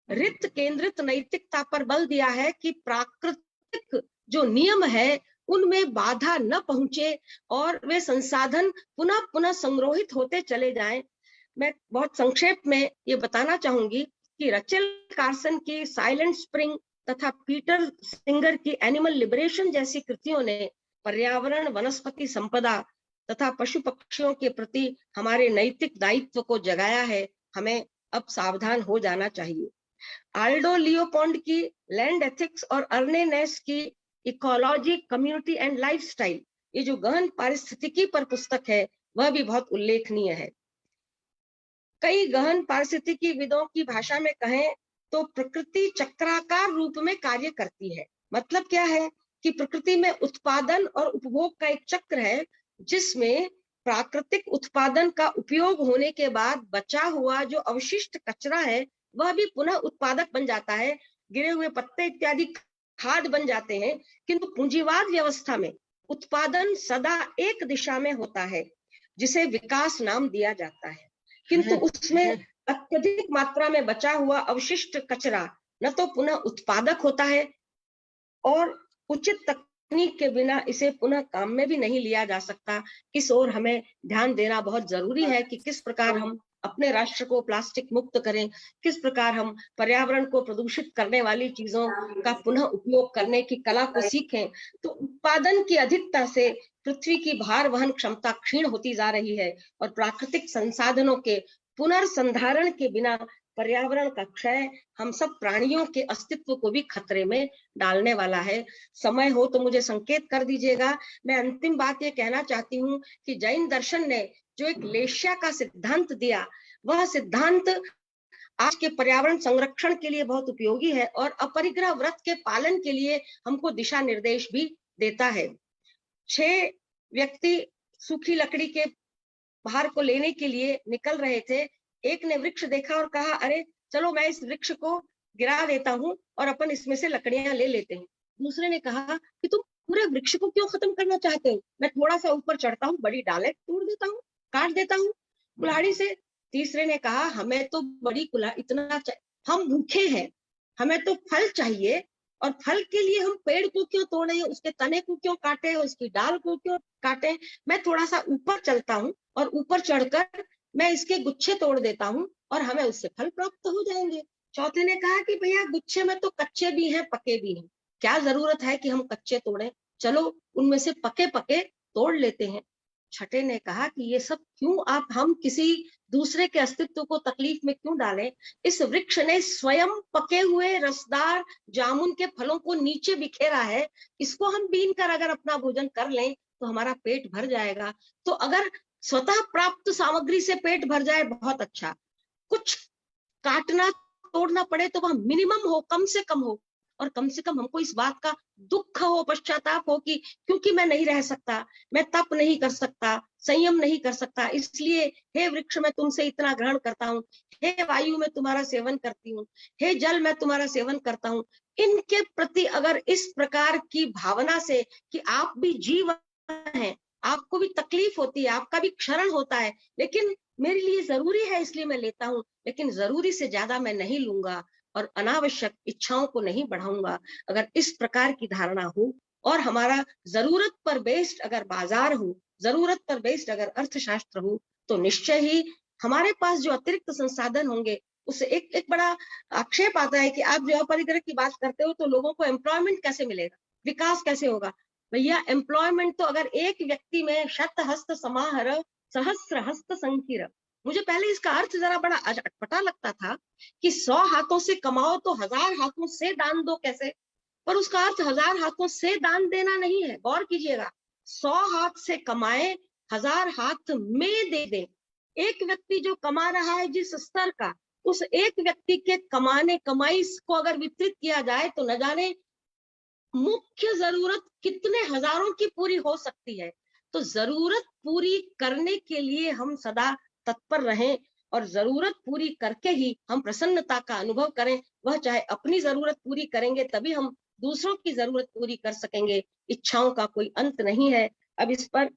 रित केंद्रित नैतिकता पर बल दिया है कि प्राकृतिक जो नियम है उनमें बाधा न पहुंचे और वे संसाधन पुनः पुनः संग्रहित होते चले जाएं। मैं बहुत संक्षेप में ये बताना चाहूंगी कि रचेल कार्सन की साइलेंट स्प्रिंग तथा पीटर सिंगर की एनिमल लिबरेशन जैसी कृतियों ने पर्यावरण, वनस्पति संपदा तथा पशु पक्षियों के प्रति हमारे नैतिक दायित्व को जगाया है। हमें अब सावधान हो जाना चाहिए। आल्डो लियोपोल्ड की लैंड एथिक्स और अर्ने नेस की इकोलॉजी, कम्युनिटी एंड लाइफस्टाइल, ये जो गहन पारिस्थितिकी पर पुस्तक है वह भी बहुत उल्लेखनीय है। कई गहन पारिस्थितिकी विदों की भाषा में कहें तो प्रकृति चक्राकार रूप में कार्य करती है। मतलब क्या है कि प्रकृति में उत्पादन और उपभोग का एक चक्र है, जिसमें प्राकृतिक उत्पादन का उपयोग होने के बाद बचा हुआ जो अवशिष्ट कचरा है वह भी पुनः उत्पादक बन जाता है। गिरे हुए पत्ते इत्यादि खाद बन जाते हैं। किंतु पूंजीवाद व्यवस्था में उत्पादन सदा एक दिशा में होता है, जिसे विकास नाम दिया जाता है। किंतु उसमें अत्यधिक मात्रा में बचा हुआ अवशिष्ट कचरा न तो पुनः उत्पादक होता है और उचित तकनीक के बिना इसे पुनः काम में भी नहीं लिया जा सकता। इस ओर हमें ध्यान देना बहुत जरूरी है कि किस प्रकार हम अपने राष्ट्र को प्लास्टिक मुक्त करें, किस प्रकार हम पर्यावरण को प्रदूषित करने वाली चीजों का पुनः उपयोग करने की कला को सीखें। तो उत्पादन की अधिकता से पृथ्वी की भार वहन क्षमता क्षीण होती जा रही है और प्राकृतिक संसाधनों के पुनर्संधारण के बिना पर्यावरण का क्षय हम सब प्राणियों के अस्तित्व को भी खतरे में डालने वाला है। समय हो तो मुझे संकेत कर दीजिएगा। मैं अंतिम बात ये कहना चाहती हूँ कि जैन दर्शन ने जो एक लेश्या का सिद्धांत दिया, वह सिद्धांत आज के पर्यावरण संरक्षण के लिए बहुत उपयोगी है और अपरिग्रह व्रत के पालन के लिए हमको दिशा निर्देश भी देता है। 6 व्यक्ति सूखी लकड़ी के भार को लेने के लिए निकल रहे थे। एक ने वृक्ष देखा और कहा, अरे चलो मैं इस वृक्ष को गिरा देता हूँ और अपन इसमें से लकड़ियां ले लेते हैं। दूसरे ने कहा कि तुम पूरे वृक्ष को क्यों खत्म करना चाहते हो? मैं थोड़ा सा ऊपर चढ़ता हूँ, बड़ी डालें तोड़ देता हूँ, काट देता हूँ कुल्हाड़ी से। तीसरे ने कहा, हमें तो बड़ी इतना हम भूखे हैं, हमें तो फल चाहिए और फल के लिए हम पेड़ को क्यों तोड़े, उसके तने को क्यों काटे, उसकी डाल को क्यों काटे। मैं थोड़ा सा ऊपर चलता हूँ और ऊपर चढ़कर मैं इसके गुच्छे तोड़ देता हूँ और हमें उससे फल प्राप्त हो जाएंगे। चौथे ने कहा कि भैया गुच्छे में तो कच्चे भी हैं, पके भी हैं, क्या जरूरत है कि हम कच्चे तोड़ें, चलो उनमें से पके पके तोड़ लेते हैं। छठे ने कहा कि ये सब क्यों हम किसी दूसरे के अस्तित्व को तकलीफ में क्यों डालें। इस वृक्ष ने स्वयं पके हुए रसदार जामुन के फलों को नीचे बिखेरा है, इसको हम बीन कर अगर अपना भोजन कर लें तो हमारा पेट भर जाएगा। तो अगर स्वतः प्राप्त सामग्री से पेट भर जाए बहुत अच्छा, कुछ काटना तोड़ना पड़े तो वह मिनिमम हो, कम से कम हो, और कम से कम हमको इस बात का दुख हो, पश्चाताप हो कि क्योंकि मैं नहीं रह सकता, मैं तप नहीं कर सकता, संयम नहीं कर सकता, इसलिए हे वृक्ष मैं तुमसे इतना ग्रहण करता हूँ, हे वायु मैं तुम्हारा सेवन करती हूँ, हे जल मैं तुम्हारा सेवन करता हूँ। इनके प्रति अगर इस प्रकार की भावना से कि आप भी जीव हैं, आपको भी तकलीफ होती है, आपका भी क्षरण होता है, लेकिन मेरे लिए जरूरी है इसलिए मैं लेता हूँ, लेकिन जरूरी से ज्यादा मैं नहीं लूंगा और अनावश्यक इच्छाओं को नहीं बढ़ाऊंगा, अगर इस प्रकार की धारणा हो और हमारा जरूरत पर बेस्ड अगर बाजार हो, जरूरत पर बेस्ड अगर अर्थशास्त्र हो, तो निश्चय ही हमारे पास जो अतिरिक्त संसाधन होंगे उससे एक बड़ा आक्षेप आता है कि आप जो अपरिग्रह की बात करते हो तो लोगों को एम्प्लॉयमेंट कैसे मिलेगा, विकास कैसे होगा। भैया एम्प्लॉयमेंट तो अगर एक व्यक्ति में शत हस्त समाहर सहस्र हस्त संकीर, मुझे पहले इसका अर्थ जरा बड़ा अटपटा लगता था कि 100 हाथों से कमाओ तो 1000 हाथों से दान दो कैसे, पर उसका अर्थ 1000 हाथों से दान देना नहीं है। गौर कीजिएगा, 100 हाथ से कमाए, 1000 हाथ में दे दे। एक व्यक्ति जो कमा रहा है जिस स्तर का, उस एक व्यक्ति के कमाई को अगर वितरित किया जाए तो न जाने मुख्य जरूरत कितने हजारों की पूरी हो सकती है। तो जरूरत पूरी करने के लिए हम सदा तत्पर रहें, और जरूरत पूरी करके ही हम प्रसन्नता का अनुभव करें। वह चाहे अपनी जरूरत पूरी करेंगे तभी हम दूसरों की जरूरत पूरी कर सकेंगे। इच्छाओं का कोई अंत नहीं है। अब इस पर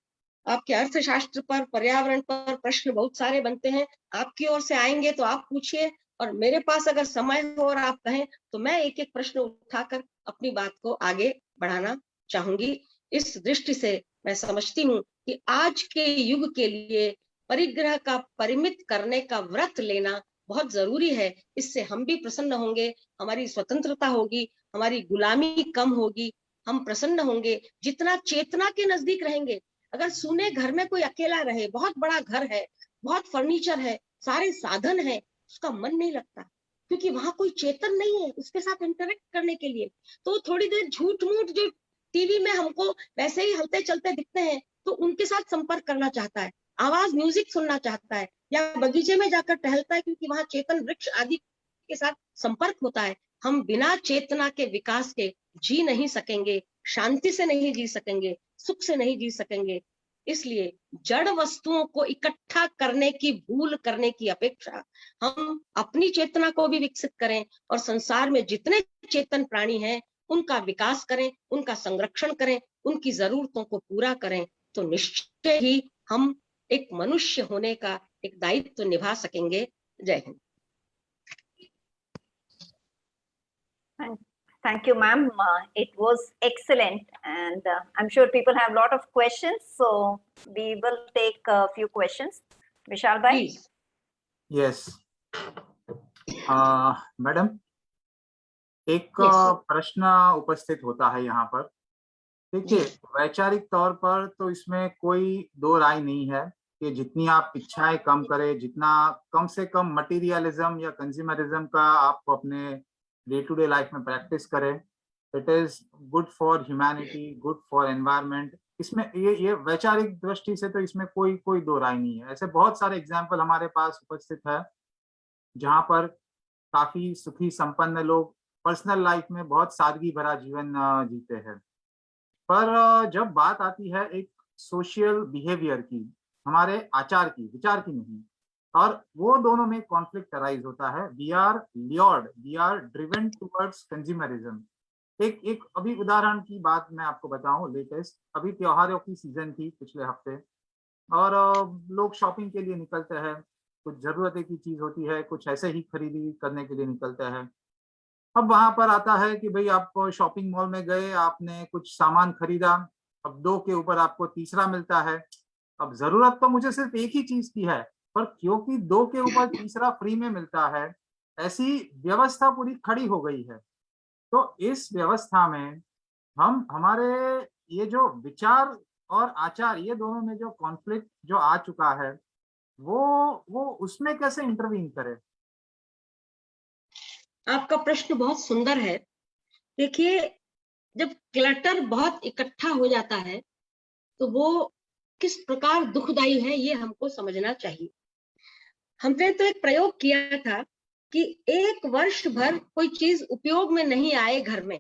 आपके अर्थशास्त्र पर, पर्यावरण पर प्रश्न बहुत सारे बनते हैं। आपकी ओर से आएंगे तो आप पूछिए, और मेरे पास अगर समय हो और आप कहें तो मैं एक एक प्रश्न उठाकर अपनी बात को आगे बढ़ाना चाहूंगी। इस दृष्टि से मैं समझती हूँ कि आज के युग के लिए परिग्रह का परिमित करने का व्रत लेना बहुत जरूरी है। इससे हम भी प्रसन्न होंगे, हमारी स्वतंत्रता होगी, हमारी गुलामी कम होगी, हम प्रसन्न होंगे। जितना चेतना के नजदीक रहेंगे, अगर सुने घर में कोई अकेला रहे, बहुत बड़ा घर है, बहुत फर्नीचर है, सारे साधन है, उसका मन नहीं लगता, क्योंकि वहां कोई चेतन नहीं है उसके साथ इंटरेक्ट करने के लिए। तो थोड़ी देर झूठ मूठ जो टीवी में हमको वैसे ही हलते चलते दिखते हैं, तो उनके साथ संपर्क करना चाहता है, आवाज म्यूजिक सुनना चाहता है, या बगीचे में जाकर टहलता है, क्योंकि वहां चेतन वृक्ष आदि के साथ संपर्क होता है। हम बिना चेतना के विकास के जी नहीं सकेंगे, शांति से नहीं जी सकेंगे, सुख से नहीं जी सकेंगे। इसलिए जड़ वस्तुओं को इकट्ठा करने की भूल करने की अपेक्षा हम अपनी चेतना को भी विकसित करें, और संसार में जितने चेतन प्राणी हैं उनका विकास करें, उनका संरक्षण करें, उनकी जरूरतों को पूरा करें। तो निश्चय ही हम एक मनुष्य होने का एक दायित्व निभा सकेंगे। जय Hind. Thank you, ma'am. It was excellent, and I'm sure people have a lot of questions, so we will take a few questions. Vishal bhai? Please. Yes. Madam, एक प्रश्न उपस्थित होता है यहाँ पर। देखिए, वैचारिक तौर पर तो इसमें कोई दो राय नहीं है कि जितनी आप इच्छाएं कम करें, जितना कम से कम मटेरियलिज्म या कंज्यूमरिज्म का आप अपने डे टू डे लाइफ में प्रैक्टिस करें, it is good for humanity, good for environment. इसमें ये वैचारिक दृष्टि से तो इसमें कोई दो राय नहीं है। ऐसे बहुत सारे एग्जाम्पल हमारे पास उपस्थित है जहां पर काफी सुखी संपन्न लोग पर्सनल लाइफ में बहुत सादगी भरा जीवन जीते हैं। पर जब बात आती है एक सोशल बिहेवियर की, हमारे आचार की, विचार की नहीं, और वो दोनों में कॉन्फ्लिक्ट अराइज होता है। We are driven towards consumerism. एक अभी उदाहरण की बात मैं आपको बताऊं, लेटेस्ट अभी त्योहारों की सीजन थी पिछले हफ्ते, और लोग शॉपिंग के लिए निकलते हैं, कुछ जरूरत की चीज होती है, कुछ ऐसे ही खरीदी करने के लिए निकलते हैं। अब वहां पर आता है कि भाई आप शॉपिंग मॉल में गए, आपने कुछ सामान खरीदा, अब 2 के ऊपर आपको तीसरा मिलता है। अब जरूरत तो मुझे सिर्फ एक ही चीज की है, पर क्योंकि 2 के ऊपर तीसरा फ्री में मिलता है, ऐसी व्यवस्था पूरी खड़ी हो गई है। तो इस व्यवस्था में हमारे ये जो विचार और आचार, ये दोनों में जो कॉन्फ्लिक्ट जो आ चुका है, वो उसमें कैसे इंटरवीन करें? आपका प्रश्न बहुत सुंदर है। देखिए, जब क्लटर बहुत इकट्ठा हो जाता है तो वो किस प्रकार दुखदाई है, ये हमको समझना चाहिए। हमने तो एक प्रयोग किया था कि 1 वर्ष भर कोई चीज उपयोग में नहीं आए घर में,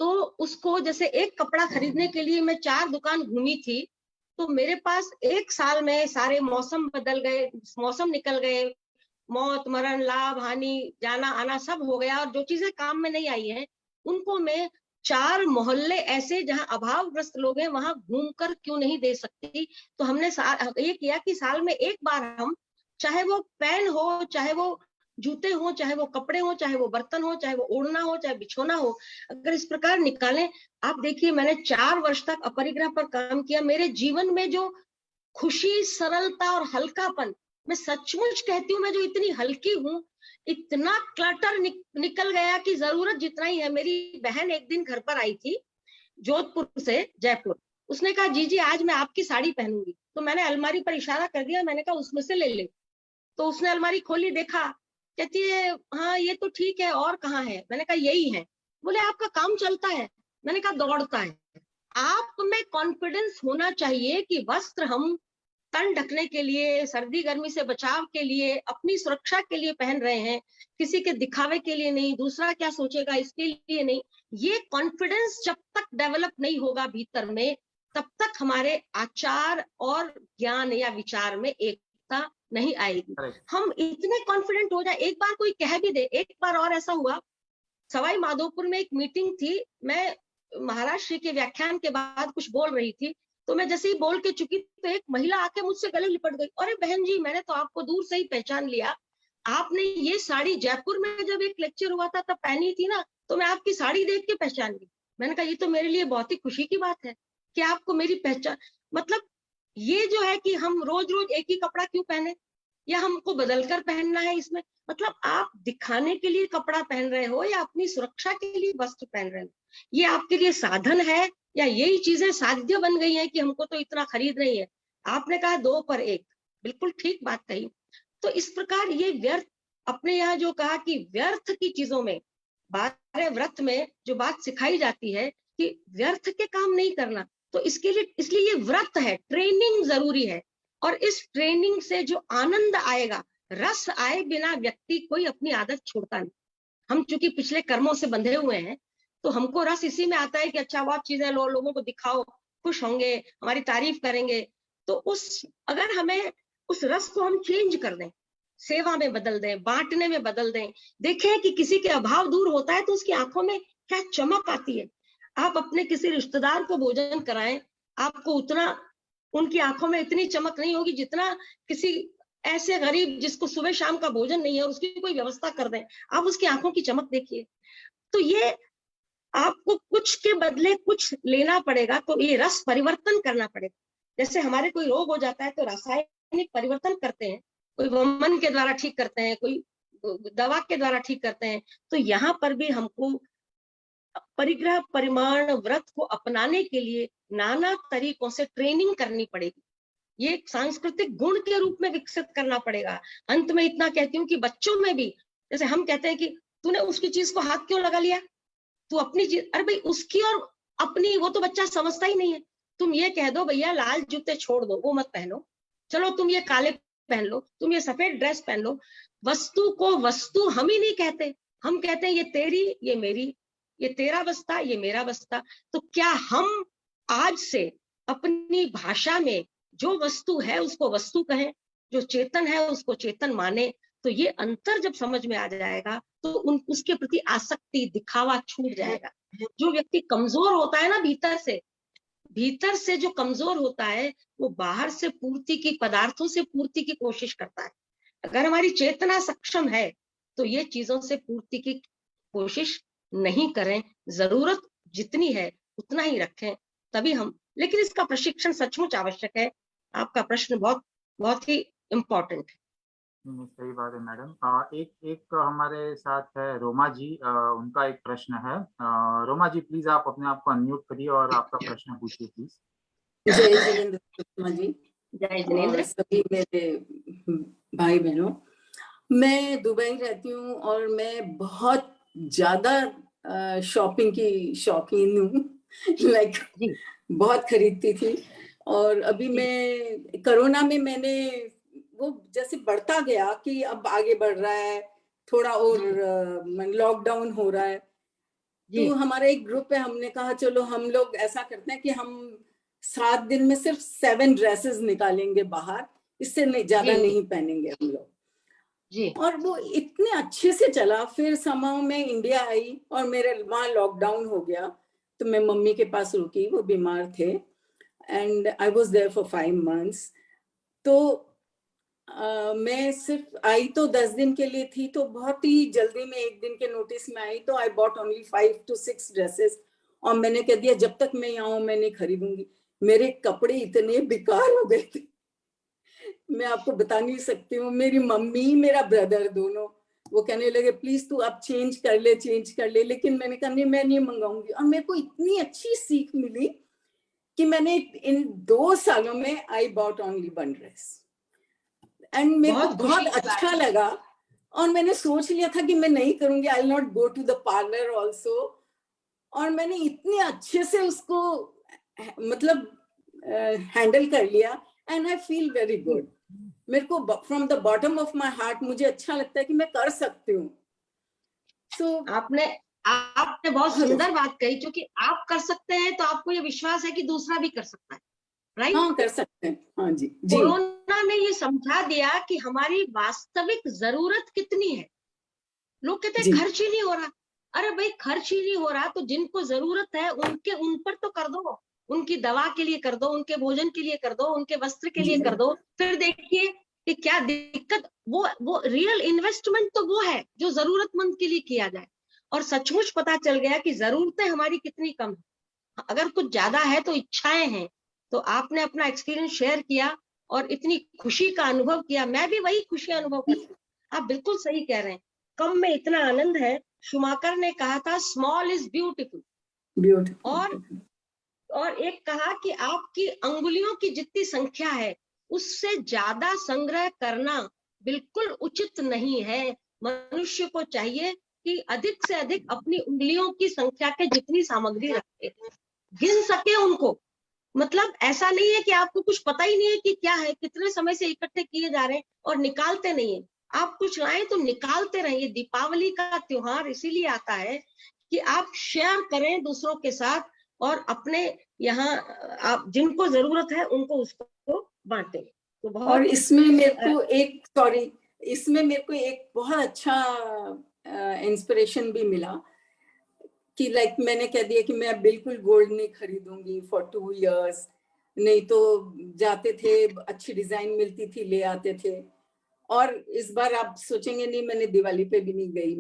तो उसको, जैसे एक कपड़ा खरीदने के लिए मैं 4 दुकान घूमी थी, तो मेरे पास 1 साल में सारे मौसम बदल गए, मौसम निकल गए, मौत मरण लाभ हानि जाना आना सब हो गया, और जो चीजें काम में नहीं आई हैं उनको मैं 4 मोहल्ले ऐसे जहां अभावग्रस्त लोग हैं वहां घूमकर क्यों नहीं दे सकती। तो हमने ये किया कि साल में 1 बार हम, चाहे वो पेन हो, चाहे वो जूते हो, चाहे वो कपड़े हो, चाहे वो बर्तन हो, चाहे वो ओढ़ना हो, चाहे बिछोना हो, अगर इस प्रकार निकालें। आप देखिए, मैंने 4 वर्ष तक अपरिग्रह पर काम किया। मेरे जीवन में जो खुशी, सरलता और हल्कापन, मैं सचमुच कहती हूँ, मैं जो इतनी हल्की हूँ, इतना क्लटर निकल गया कि जरूरत जितना ही है। मेरी बहन एक दिन घर पर आई थी जोधपुर से जयपुर, उसने कहा जीजी आज मैं आपकी साड़ी पहनूंगी, तो मैंने अलमारी पर इशारा कर दिया, मैंने कहा उसमें से ले ले। तो उसने अलमारी खोली, देखा, कहती है हाँ ये तो ठीक है, और कहाँ है? मैंने कहा यही है। बोले आपका काम चलता है? मैंने कहा दौड़ता है। आप में कॉन्फिडेंस होना चाहिए कि वस्त्र हम तन ढकने के लिए, सर्दी गर्मी से बचाव के लिए, अपनी सुरक्षा के लिए पहन रहे हैं, किसी के दिखावे के लिए नहीं, दूसरा क्या सोचेगा इसके लिए नहीं। ये कॉन्फिडेंस जब तक डेवलप नहीं होगा भीतर में, तब तक हमारे आचार और ज्ञान या विचार में एकता नहीं आएगी। हम इतने कॉन्फिडेंट हो जाए, एक बार कोई कह भी दे। एक बार और ऐसा हुआ, सवाई माधोपुर में एक मीटिंग थी, मैं महाराष्ट्र के व्याख्यान के बाद कुछ बोल रही थी, तो मैं जैसे ही बोल के चुकी तो एक महिला आके मुझसे गले लिपट गई, अरे बहन जी, मैंने तो आपको दूर से ही पहचान लिया, आपने ये साड़ी जयपुर में जब एक लेक्चर हुआ था तब पहनी थी ना, तो मैं आपकी साड़ी देख के पहचान गई। मैंने कहा ये तो मेरे लिए बहुत ही खुशी की बात है कि आपको मेरी पहचान, मतलब ये जो है कि हम रोज रोज एक ही कपड़ा क्यों पहने, या हमको बदल कर पहनना है इसमें, मतलब आप दिखाने के लिए कपड़ा पहन रहे हो या अपनी सुरक्षा के लिए वस्त्र पहन रहे हो, ये आपके लिए साधन है या यही चीजें साध्य बन गई हैं कि हमको तो इतना खरीद नहीं है। आपने कहा 2 पर 1, बिल्कुल ठीक बात कही। तो इस प्रकार ये व्यर्थ, अपने यहाँ जो कहा कि व्यर्थ की चीजों में, 12 व्रत में जो बात सिखाई जाती है कि व्यर्थ के काम नहीं करना, तो इसके लिए, इसलिए ये व्रत है, ट्रेनिंग जरूरी है। और इस ट्रेनिंग से जो आनंद आएगा, रस आए बिना व्यक्ति कोई अपनी आदत छोड़ता नहीं। हम चूंकि पिछले कर्मों से बंधे हुए हैं, तो हमको रस इसी में आता है कि अच्छा बहुत चीजें लोगों को दिखाओ, खुश होंगे, हमारी तारीफ करेंगे। तो अगर हमें उस रस को हम चेंज कर दें, सेवा में बदल दें, बांटने में बदल दें, देखें कि किसी के अभाव दूर होता है तो उसकी आंखों में क्या चमक आती है। आप अपने किसी रिश्तेदार को भोजन कराएं, आपको उतना, उनकी आंखों में इतनी चमक नहीं होगी जितना किसी ऐसे गरीब जिसको सुबह शाम का भोजन नहीं है और उसकी कोई व्यवस्था कर दें, आप उसकी आंखों की चमक देखिए। तो ये आपको कुछ के बदले कुछ लेना पड़ेगा, तो ये रस परिवर्तन करना पड़ेगा। जैसे हमारे कोई रोग हो जाता है तो रासायनिक परिवर्तन करते हैं, कोई वमन के द्वारा ठीक करते हैं, कोई दवा के द्वारा ठीक करते हैं। तो यहाँ पर भी हमको परिग्रह परिमाण व्रत को अपनाने के लिए नाना तरीकों से ट्रेनिंग करनी पड़ेगी। ये एक सांस्कृतिक गुण के रूप में विकसित करना पड़ेगा। अंत में इतना कहती हूँ कि बच्चों में भी, जैसे हम कहते हैं कि तूने उसकी चीज को हाथ क्यों लगा लिया, तू अपनी चीज, अरे भाई उसकी और अपनी, वो तो बच्चा समझता ही नहीं है। तुम ये कह दो भैया लाल जूते छोड़ दो, वो मत पहनो, चलो तुम ये काले पहन लो, तुम ये सफेद ड्रेस पहन लो। वस्तु को वस्तु हम ही नहीं कहते, हम कहते हैं ये तेरी, ये मेरी, ये तेरा बस्ता, ये मेरा बस्ता। तो क्या हम आज से अपनी भाषा में जो वस्तु है उसको वस्तु कहें, जो चेतन है उसको चेतन माने। तो ये अंतर जब समझ में आ जाएगा तो उसके प्रति आसक्ति, दिखावा छूट जाएगा। जो व्यक्ति कमजोर होता है ना, भीतर से जो कमजोर होता है, वो बाहर से पूर्ति की, पदार्थों से पूर्ति की कोशिश करता है। अगर हमारी चेतना सक्षम है तो ये चीजों से पूर्ति की कोशिश नहीं करें, जरूरत जितनी है उतना ही रखें, तभी हम, लेकिन इसका प्रशिक्षण सचमुच आवश्यक है। आपका प्रश्न बहुत बहुत ही इम्पोर्टेंट है। सही बात है मैडम। एक हमारे साथ है रोमा जी, उनका एक प्रश्न है। रोमा जी प्लीज आप अपने आप को अनम्यूट करिए और आपका प्रश्न पूछिए प्लीज। जय जिनेंद्र शर्मा जी, जय जिनेंद्र। सभी मेरे भाई बहनों, मैं दुबई रहती हूँ और मैं बहुत ज्यादा शॉपिंग की शौकीन हूँ। लाइक बहुत खरीदती थी। और अभी मैं कोरोना में मैंने वो जैसे बढ़ता गया कि अब आगे बढ़ रहा है थोड़ा और लॉकडाउन हो रहा है, तो हमारा एक ग्रुप है, हमने कहा चलो हम लोग ऐसा करते हैं कि हम 7 दिन में सिर्फ 7 ड्रेसेस निकालेंगे बाहर, इससे नहीं ज्यादा नहीं पहनेंगे हम लोग जी। और वो इतने अच्छे से चला। फिर समाओ में इंडिया आई और मेरे वहां लॉकडाउन हो गया, तो मैं मम्मी के पास रुकी, वो बीमार थे, and I was there for 5 months। तो मैं सिर्फ आई तो 10 दिन के लिए थी, तो बहुत ही जल्दी में 1 दिन के नोटिस में आई, तो I bought only 5 to 6 dresses. और मैंने कह दिया जब तक मैं यहाँ हूँ मैं नहीं खरीदूंगी। मेरे कपड़े इतने बेकार हो गए थे, मैं आपको बता नहीं सकती हूँ। मेरी मम्मी, मेरा ब्रदर दोनों वो कहने लगे प्लीज तू अब चेंज कर ले, लेकिन मैंने कहा नहीं मैं नहीं मंगाऊंगी। और मेरे को इतनी अच्छी सीख मिली कि मैंने इन 2 सालों में I bought only 1 dress, and मेरे को बहुत अच्छा लगा। और मैंने सोच लिया था कि मैं नहीं करूंगी, I will not go to the parlour also. और मैंने इतने अच्छे से उसको मतलब हैंडल कर लिया, and I feel very good. मेरे को from the bottom of my heart मुझे अच्छा लगता है कि मैं कर सकती हूँ। So, आपने बहुत सुंदर बात कही, क्योंकि आप कर सकते हैं तो आपको ये विश्वास है कि दूसरा भी कर सकता है, राइट? हाँ, कर सकते हैं। हाँ जी जी। कोरोना ने ये समझा दिया कि हमारी वास्तविक जरूरत कितनी है। लोग कहते हैं जी। खर्च ही नहीं हो रहा। अरे भाई, खर्च ही नहीं हो रहा तो जिनको जरूरत है उन पर तो कर दो। उनकी दवा के लिए कर दो, उनके भोजन के लिए कर दो, उनके वस्त्र के लिए कर दो। फिर देखिए कि क्या दिक्कत, वो रियल इन्वेस्टमेंट तो वो है जो जरूरतमंद के लिए किया जाए। और सचमुच पता चल गया कि जरूरतें हमारी कितनी कम है। अगर कुछ ज्यादा है तो इच्छाएं हैं। तो आपने अपना एक्सपीरियंस शेयर किया और इतनी खुशी का अनुभव किया। मैं भी वही खुशी अनुभव करती हूँ। आप बिल्कुल सही कह रहे हैं, कम में इतना आनंद है। शुमाकर ने कहा था स्मॉल इज ब्यूटीफुल। ब्यूटीफुल। और एक कहा कि आपकी अंगुलियों की जितनी संख्या है उससे ज्यादा संग्रह करना बिल्कुल उचित नहीं है। मनुष्य को चाहिए कि अधिक से अधिक अपनी उंगलियों की संख्या के जितनी सामग्री रखे, गिन सके उनको। मतलब ऐसा नहीं है कि आपको कुछ पता ही नहीं है कि क्या है, कितने समय से इकट्ठे किए जा रहे हैं और निकालते नहीं है। आप कुछ लाएं तो निकालते रहिए। दीपावली का त्योहार इसीलिए आता है कि आप शेयर करें दूसरों के साथ और अपने यहाँ आप जिनको जरूरत है उनको उसको बांटें। तो बहुत, और इसमें मेरे को एक बहुत अच्छा इंस्पिरेशन भी मिला कि लाइक मैंने कह दिया कि मैं बिल्कुल गोल्ड नहीं खरीदूंगी फॉर 2 years। नहीं तो जाते थे, अच्छी डिजाइन मिलती थी, ले आते थे। और इस बार आप सोचेंगे नहीं, मैंने दिवाली पे भी नहीं गई,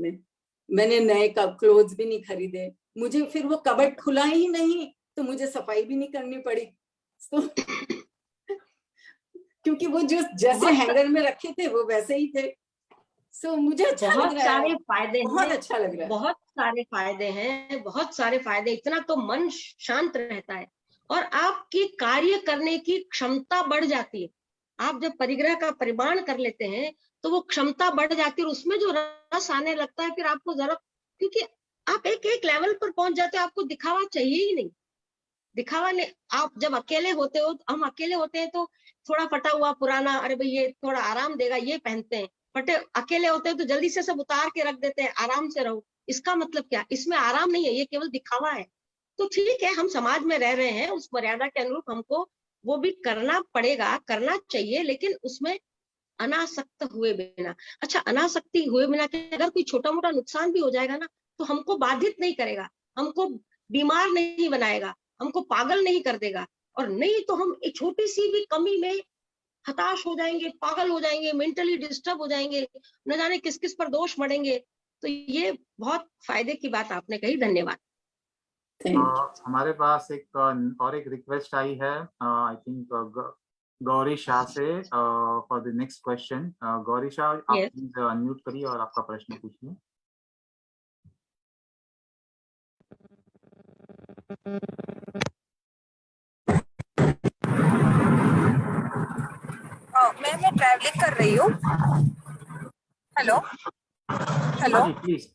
मैंने नए क्लोथ्स भी नहीं खरीदे। मुझे फिर वो कबर्ड खुला ही नहीं तो मुझे सफाई भी नहीं करनी पड़ी। तो क्योंकि वो जो जैसे हैंगर में रखे थे वो वैसे ही थे। सो मुझे अच्छा लग बहुत रहा सारे है, फायदे हैं, बहुत अच्छा लग रहा है। बहुत सारे फायदे हैं, बहुत सारे फायदे। इतना तो मन शांत रहता है और आपकी कार्य करने की क्षमता बढ़ जाती है। आप जब परिग्रह का परिमाण कर लेते हैं तो वो क्षमता बढ़ जाती है और उसमें जो रस आने लगता है फिर आपको जरा, क्योंकि आप एक एक लेवल पर पहुंच जाते हो, आपको दिखावा चाहिए ही नहीं। दिखावा नहीं। आप जब अकेले होते हो, हम अकेले होते हैं तो थोड़ा फटा हुआ पुराना, अरे भाई ये थोड़ा आराम देगा, ये पहनते हैं। फटे अकेले होते हैं तो जल्दी से सब उतार के रख देते हैं, आराम से रहो। इसका मतलब क्या, इसमें आराम नहीं है, ये केवल दिखावा है। तो ठीक है, हम समाज में रह रहे हैं, उस मर्यादा के अनुरूप हमको वो भी करना पड़ेगा, करना चाहिए, लेकिन उसमें अनासक्त हुए बिना। अच्छा, अनासक्ति हुए बिना कि अगर कोई छोटा मोटा नुकसान भी हो जाएगा ना तो हमको बाधित नहीं करेगा, हमको बीमार नहीं बनाएगा, हमको पागल नहीं कर देगा। और नहीं तो हम एक छोटी सी भी कमी में हताश हो जाएंगे, पागल हो जाएंगे, मेंटली डिस्टर्ब हो जाएंगे, न जाने किस किस पर दोष मढ़ेंगे। तो ये बहुत फायदे की बात आपने कही, धन्यवाद। हमारे पास और एक रिक्वेस्ट आई है, आई थिंक गौरी शाह से, for the next question. Gauri Shah, आप प्लीज अनम्यूट करिए और आपका प्रश्न पूछिए। मैं ट्रैवलिंग कर रही हूँ। Hello hello, please.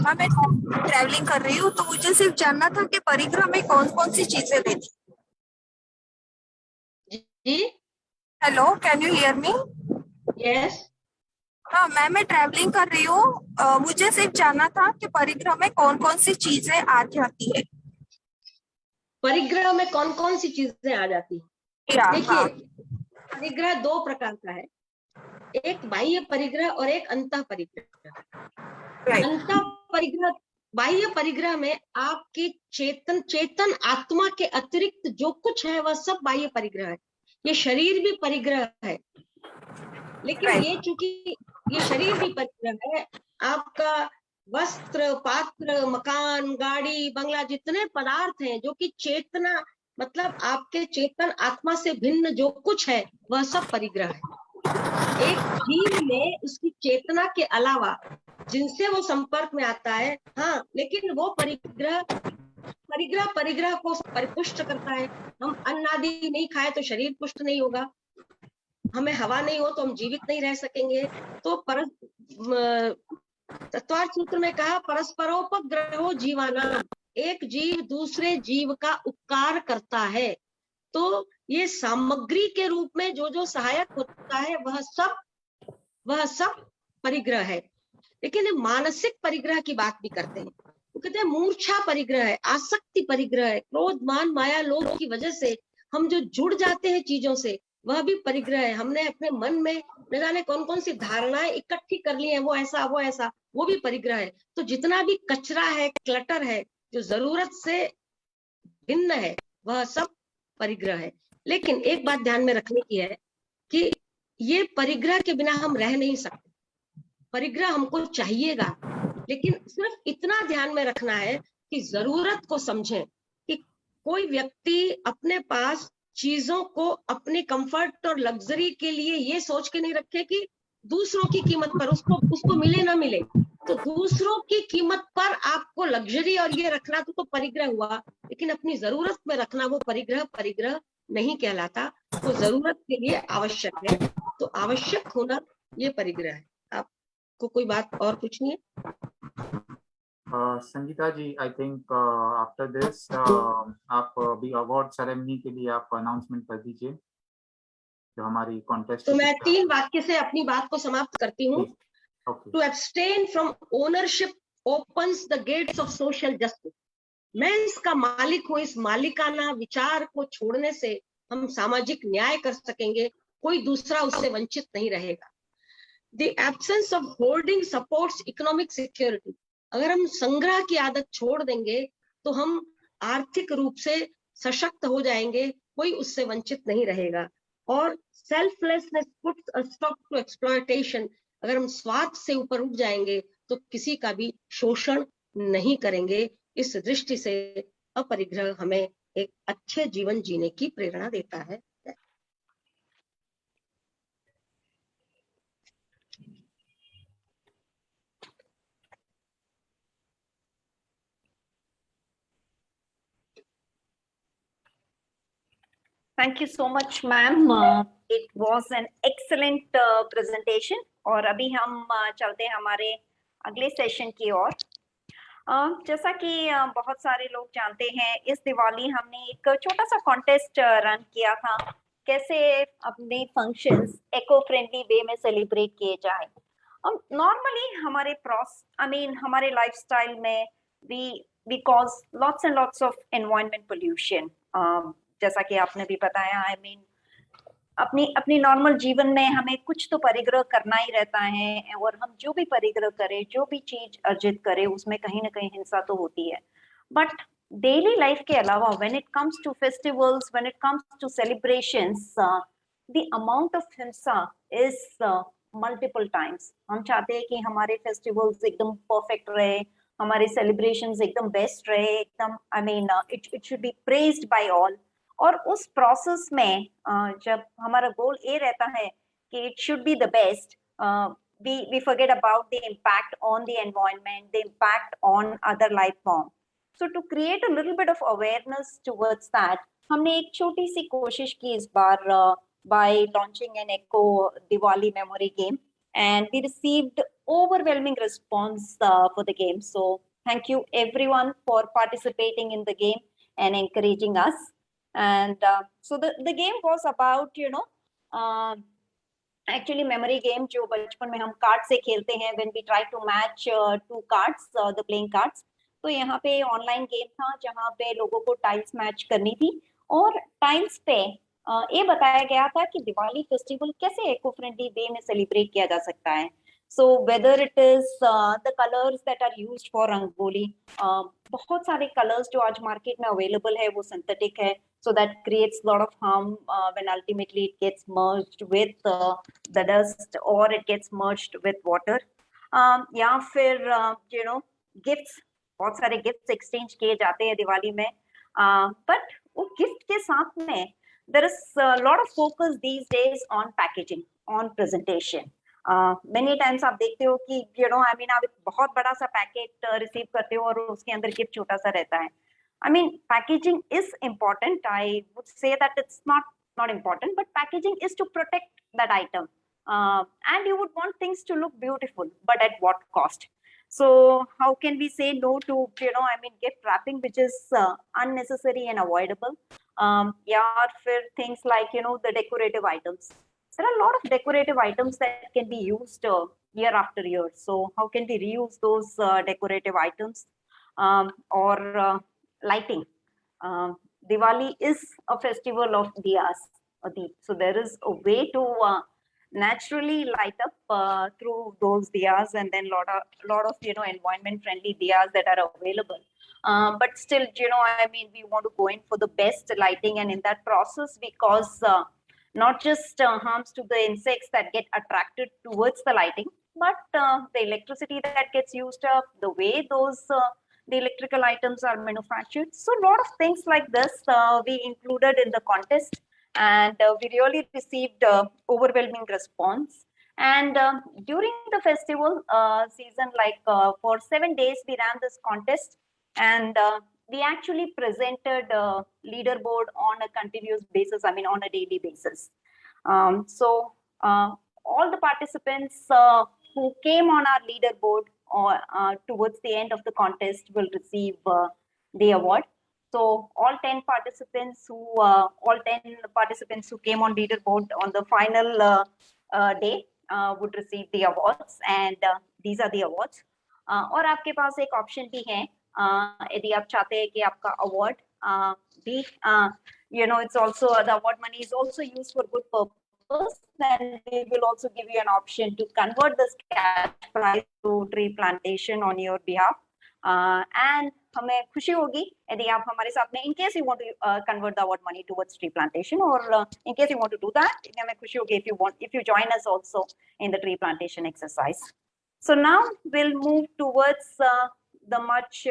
हाँ मैं ट्रैवलिंग कर रही हूँ, तो मुझे सिर्फ जानना था कि परिक्रमा में कौन कौन सी चीजें लेनी। जी, hello, can you hear me? Yes. हाँ मैं ट्रैवलिंग कर रही हूँ, मुझे सिर्फ जानना था कि परिक्रमा में कौन कौन सी चीजें आ जाती है। परिग्रह में कौन कौन सी चीजें आ जाती है? देखिए, परिग्रह दो प्रकार का है, एक बाह्य परिग्रह और एक अंतः परिग्रह। अंतः परिग्रह, बाह्य परिग्रह में आपकी चेतन आत्मा के अतिरिक्त जो कुछ है वह सब बाह्य परिग्रह है। ये शरीर भी परिग्रह है, लेकिन ये चूंकि ये शरीर भी परिग्रह है, आपका वस्त्र, पात्र, मकान, गाड़ी, बंगला, जितने पदार्थ हैं जो कि चेतना, मतलब आपके चेतन आत्मा से भिन्न जो कुछ है वह सब परिग्रह है। एक जीव में उसकी चेतना के अलावा जिनसे वो संपर्क में आता है, हाँ, लेकिन वो परिग्रह को परिपुष्ट करता है। हम अन्न आदि नहीं खाए तो शरीर पुष्ट नहीं होगा, हमें हवा नहीं हो तो हम जीवित नहीं रह सकेंगे। तो तत्वार्थ सूत्र में कहा परस्परोपग्रहो जीवानाम, एक जीव दूसरे जीव का उपकार करता है। तो ये सामग्री के रूप में जो जो सहायक होता है वह सब परिग्रह है। लेकिन मानसिक परिग्रह की बात भी करते हैं। वो कहते हैं मूर्छा परिग्रह है, आसक्ति परिग्रह है, क्रोध मान माया लोभ की वजह से हम जो जुड़ जाते हैं चीजों से, वह भी परिग्रह है। हमने अपने मन में न जाने कौन कौन सी धारणाएं इकट्ठी कर ली हैं, वो ऐसा, वो भी परिग्रह है। तो जितना भी कचरा है, क्लटर है, जो जरूरत से भिन्न है, वह सब परिग्रह है। लेकिन एक बात ध्यान में रखने की है कि ये परिग्रह के बिना हम रह नहीं सकते। परिग्रह हमको चाहिएगा, लेकिन सिर्फ इतना ध्यान में रखना है कि जरूरत को समझें कि कोई व्यक्ति अपने पास चीजों को अपने कंफर्ट और लग्जरी के लिए ये सोच के नहीं रखे कि दूसरों की कीमत पर उसको मिले ना मिले। तो दूसरों की कीमत पर आपको लग्जरी और ये रखना तो परिग्रह हुआ, लेकिन अपनी जरूरत में रखना वो परिग्रह नहीं कहलाता। वो जरूरत के लिए आवश्यक है, तो आवश्यक होना ये परिग्रह है। आपको कोई बात और पूछनी है? संगीता जी, आई थिंक आफ्टर दिस आप अभी अवार्ड सेरेमनी के लिए आप अनाउंसमेंट कर दीजिए जो हमारी कॉन्टेस्ट। तो मैं 3 वाक्य से अपनी बात को समाप्त करती हूँ। To abstain from ownership opens the gates of social justice. मैं इसका मालिक हूँ, इस मालिकाना विचार को छोड़ने से हम सामाजिक न्याय कर सकेंगे, कोई दूसरा उससे वंचित नहीं रहेगा। The absence of hoarding supports economic security. अगर हम संग्रह की आदत छोड़ देंगे तो हम आर्थिक रूप से सशक्त हो जाएंगे, कोई उससे वंचित नहीं रहेगा। और selflessness puts a stop to exploitation. अगर हम स्वार्थ से ऊपर उठ जाएंगे तो किसी का भी शोषण नहीं करेंगे। इस दृष्टि से अपरिग्रह हमें एक अच्छे जीवन जीने की प्रेरणा देता है। Thank you so much, ma'am. It was an excellent presentation. और अभी हम चलते हैं हमारे अगले सेशन की ओर। जैसा कि बहुत सारे लोग जानते हैं, इस दिवाली हमने एक छोटा सा कॉन्टेस्ट रन किया था, कैसे अपने फंक्शंस इको फ्रेंडली वे में सेलिब्रेट किए जाए। नॉर्मली हमारे लाइफस्टाइल में we cause lots and lots of environment pollution. जैसा कि आपने भी बताया, अपनी नॉर्मल जीवन में हमें कुछ तो परिग्रह करना ही रहता है, और हम जो भी परिग्रह करें, जो भी चीज अर्जित करें, उसमें कहीं ना कहीं हिंसा तो होती है। बट डेली लाइफ के अलावा when it comes to festivals, when it comes to celebrations, the amount of हिंसा is multiple times. हम चाहते हैं कि हमारे फेस्टिवल्स एकदम परफेक्ट रहे, हमारे सेलिब्रेशंस एकदम बेस्ट रहे, एकदम it should be praised by all. और उस प्रोसेस में जब हमारा गोल ये रहता है कि it should be the best, we forget about the impact on the environment, the impact on other life form. So to create a little bit of awareness towards that, हमने एक छोटी सी कोशिश की इस बार by launching an eco Diwali memory game, and we received overwhelming response for the game. So thank you everyone for participating in the game and encouraging us. And so the game was about actually memory game जो बचपन में हम card से खेलते हैं, when we try to match 2 cards, the playing cards. तो यहाँ पे ऑनलाइन गेम था जहाँ पे लोगों को टाइल्स मैच करनी थी, और टाइल्स पे ये बताया गया था कि दिवाली फेस्टिवल कैसे इको फ्रेंडली वे में सेलिब्रेट किया जा सकता है। So whether it is the colors that are used for rangoli, बहुत सारे colors जो आज market में available है वो synthetic है, so that creates a lot of harm when ultimately it gets merged with the dust, or it gets merged with water. या फिर gifts, बहुत सारे gifts exchange किए जाते हैं दिवाली में, but वो gift के साथ में there is a lot of focus these days on packaging, on presentation. Many times आप देखते हो कि आप एक बहुत बड़ा सा पैकेट रिसीव करते हो और उसके अंदर गिफ्ट छोटा सा रहता है। Packaging is important. I would say that it's not important, but packaging is to protect that item, and you would want things to look beautiful, but at what cost? So how can we say no to gift wrapping, which is unnecessary and avoidable? Yeah, for things like the decorative items. There are a lot of decorative items that can be used year after year. So how can we reuse those decorative items? or lighting. Diwali is a festival of diyas, or deep. So there is a way to naturally light up through those diyas, and then lot of environment friendly diyas that are available. But still, I mean, we want to go in for the best lighting, and in that process, we cause not just harms to the insects that get attracted towards the lighting, but the electricity that gets used up, the way those the electrical items are manufactured. So a lot of things like this we included in the contest, and we really received overwhelming response. And during the festival season, like for 7 days, we ran this contest, and we actually presented leaderboard on a continuous basis, I mean on a daily basis. So all the participants who came on our leaderboard or towards the end of the contest will receive the award. So all 10 participants who came on leaderboard on the final day would receive the awards, and these are the awards. और आपके पास एक option भी है यदि आप चाहते हैं कि आपका अवार्ड भी it's also the award money is also used for good purpose, then we will also give you an option to convert this cash prize to tree plantation on your behalf. And हमें खुशी होगी यदि आप हमारे साथ में, in case you want to convert the award money towards tree plantation, or in case you want to do that, हमें खुशी होगी if you join us also in the tree plantation exercise. So now we'll move towards the much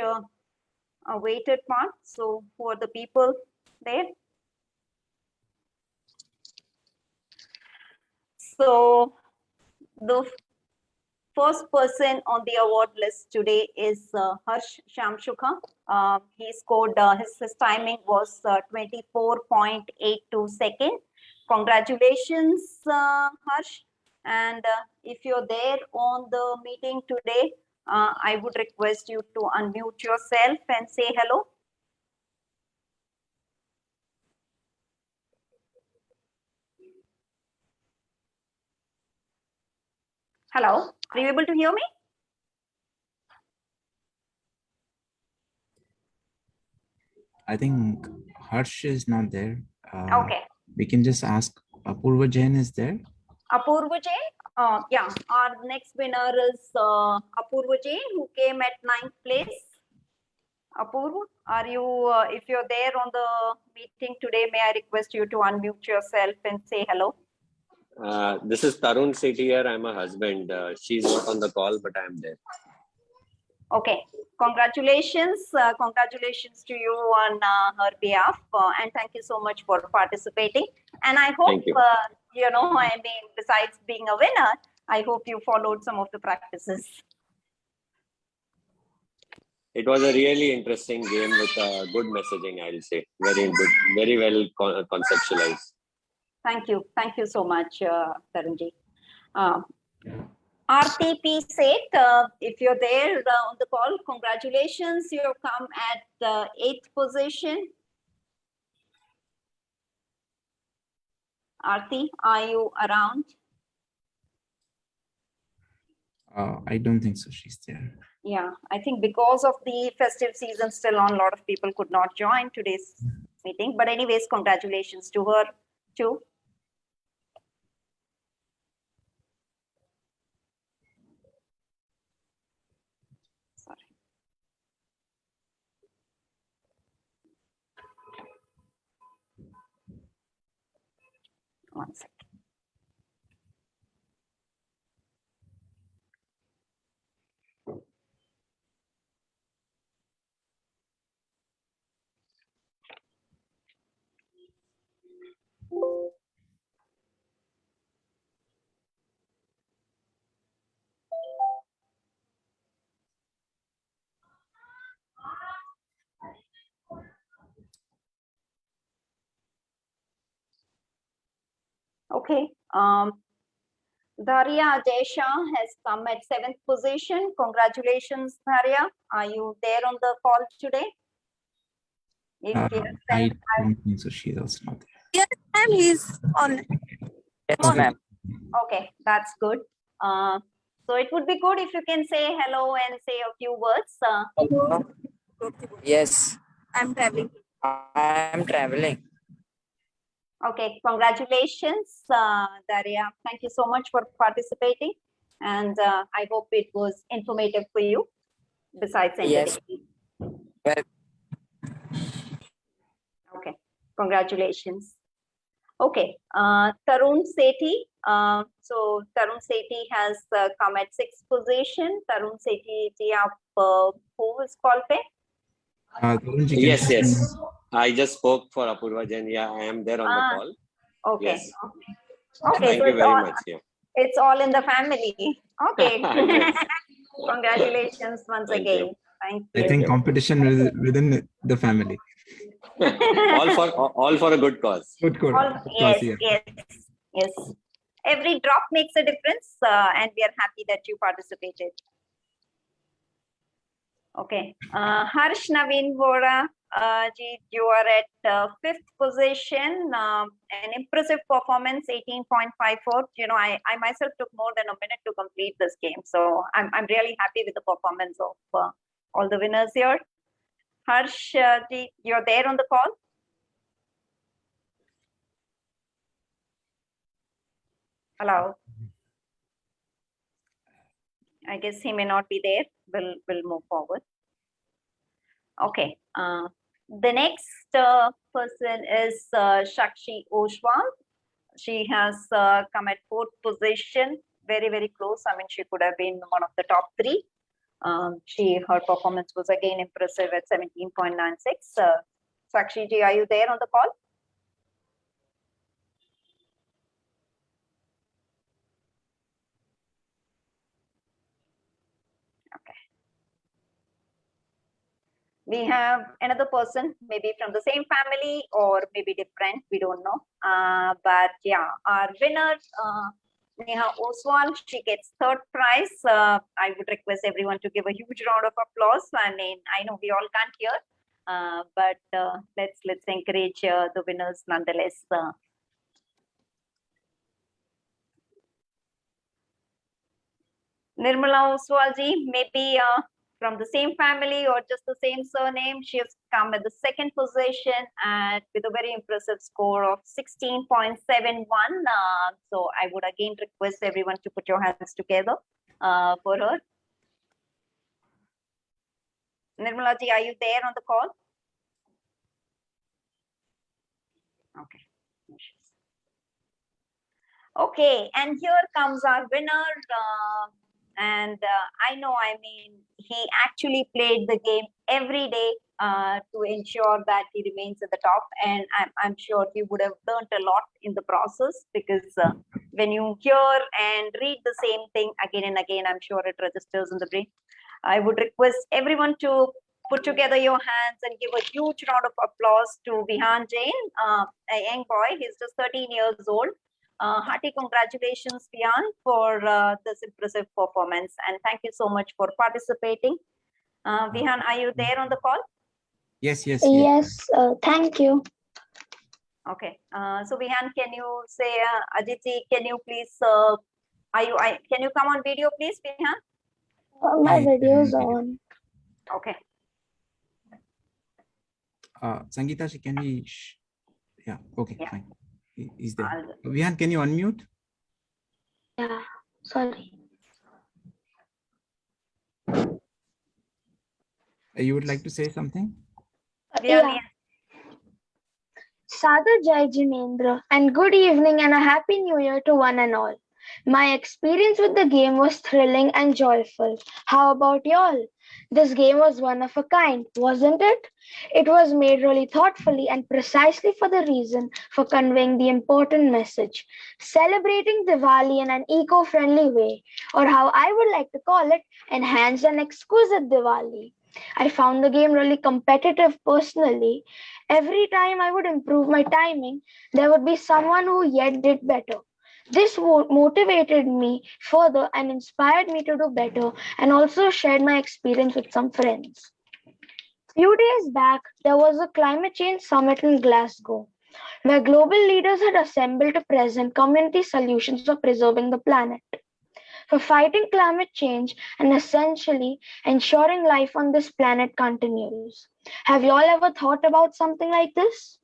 awaited part. So who are the people there? So the first person on the award list today is Harsh Shamshukha. He scored, his timing was 24.82 seconds. Congratulations, Harsh. And if you're there on the meeting today, I would request you to unmute yourself and say hello. Hello, are you able to hear me? I think Harsh is not there. Okay. We can just ask Apurva Jain is there. Apurva Jain? Yeah, our next winner is Apurva Jain, who came at 9th place. Apurva, are you, if you're there on the meeting today, may I request you to unmute yourself and say hello? This is Tarun Sethi here. I'm a husband. She's not on the call, but I'm there. Okay, congratulations. Congratulations to you on her behalf, and thank you so much for participating. And I hope, I mean, besides being a winner, I hope you followed some of the practices. It was a really interesting game with good messaging, I'll say. Very good, very well conceptualized. Thank you. Thank you so much, Tarunji. Aarti P. Seth, if you're there on the call, congratulations. You've come at the 8th position. Aarti, are you around? I don't think so. She's there. Yeah, I think because of the festive season still on, a lot of people could not join today's meeting. But anyways, congratulations to her too. Sorry. One second. Okay. Dharia Desha has come at 7th position. Congratulations, Dharia. Are you there on the call today? If yes, I then don't think so. She's also not there. Yes, ma'am, he's on. Yes, Okay. ma'am. okay, that's good. So it would be good if you can say hello and say a few words. Yes, I'm traveling. I am traveling. Okay, congratulations, Daria. Thank you so much for participating. And I hope it was informative for you, besides Yes. entertaining. Well, Okay, congratulations. Okay, Tarun Sethi. So Tarun Sethi has come at 6th position. Tarun Sethi, जी आप who is called पे? Tarun ji, can Yes, you- yes. I just spoke for Apurva Jain. Yeah, I am there on the call. Okay. Yes. Okay, Thank so you it's very all, much. Yeah. it's all in the family. Okay. Yes. Congratulations once Thank again. you. Thank I you. think competition within the family. all for a good cause. Good, good. All, Of yes, course, yeah. yes. Every drop makes a difference, and we are happy that you participated. Okay. Harsh Naveen Vora, ji, you are at 5th position. An impressive performance, 18.54. You know, I myself took more than a minute to complete this game. So I'm really happy with the performance of all the winners here. Harsh, ji, you're there on the call? Hello. I guess he may not be there. We'll move forward. Okay. The next person is Shakshi Oswal. She has come at 4th position, very, very close. I mean, she could have been one of the top 3. Her performance was again impressive at 17.96. Sakshi ji, are you there on the call? Okay. We have another person, maybe from the same family or maybe different, we don't know. But yeah, our winner, Neha Oswal, she gets 3rd prize. I would request everyone to give a huge round of applause. I mean, I know we all can't hear, but let's encourage the winners nonetheless. Nirmala Oswal ji, maybe from the same family or just the same surname. She has come at the 2nd position and with a very impressive score of 16.71. So I would again request everyone to put your hands together for her. Nirmala ji, are you there on the call? Okay. Okay, and here comes our winner. And I know, I mean, he actually played the game every day to ensure that he remains at the top. And I'm sure he would have learned a lot in the process, because when you hear and read the same thing again and again, I'm sure it registers in the brain. I would request everyone to put together your hands and give a huge round of applause to Vihan Jain, a young boy. He's just 13 years old. Hearty congratulations, Vihan, for this impressive performance, and thank you so much for participating. Vihan, are you there on the call? Yes, yes, Yes, thank you. Okay. So Vihan, can you say, Ajiti, can you please, can you come on video, please, Vihan? My Yes, video is video. on. Okay. Sangeeta, can we? Yeah. Okay. Yeah. Fine. Is there? I'll- Vihan, can you unmute? Yeah, sorry. You would like to say something? Vihan, Yeah. Sadar Jai Jinendra, and good evening and a happy new year to one and all. My experience with the game was thrilling and joyful. How about y'all? This game was one of a kind, wasn't it? It was made really thoughtfully and precisely for the reason for conveying the important message, celebrating Diwali in an eco-friendly way, or how I would like to call it, enhanced and exquisite Diwali. I found the game really competitive personally. Every time I would improve my timing, there would be someone who yet did better. This motivated me further and inspired me to do better, and also shared my experience with some friends. Few days back, there was a climate change summit in Glasgow, where global leaders had assembled to present community solutions for preserving the planet. for fighting climate change and essentially ensuring life on this planet continues. Have you all ever thought about something like this?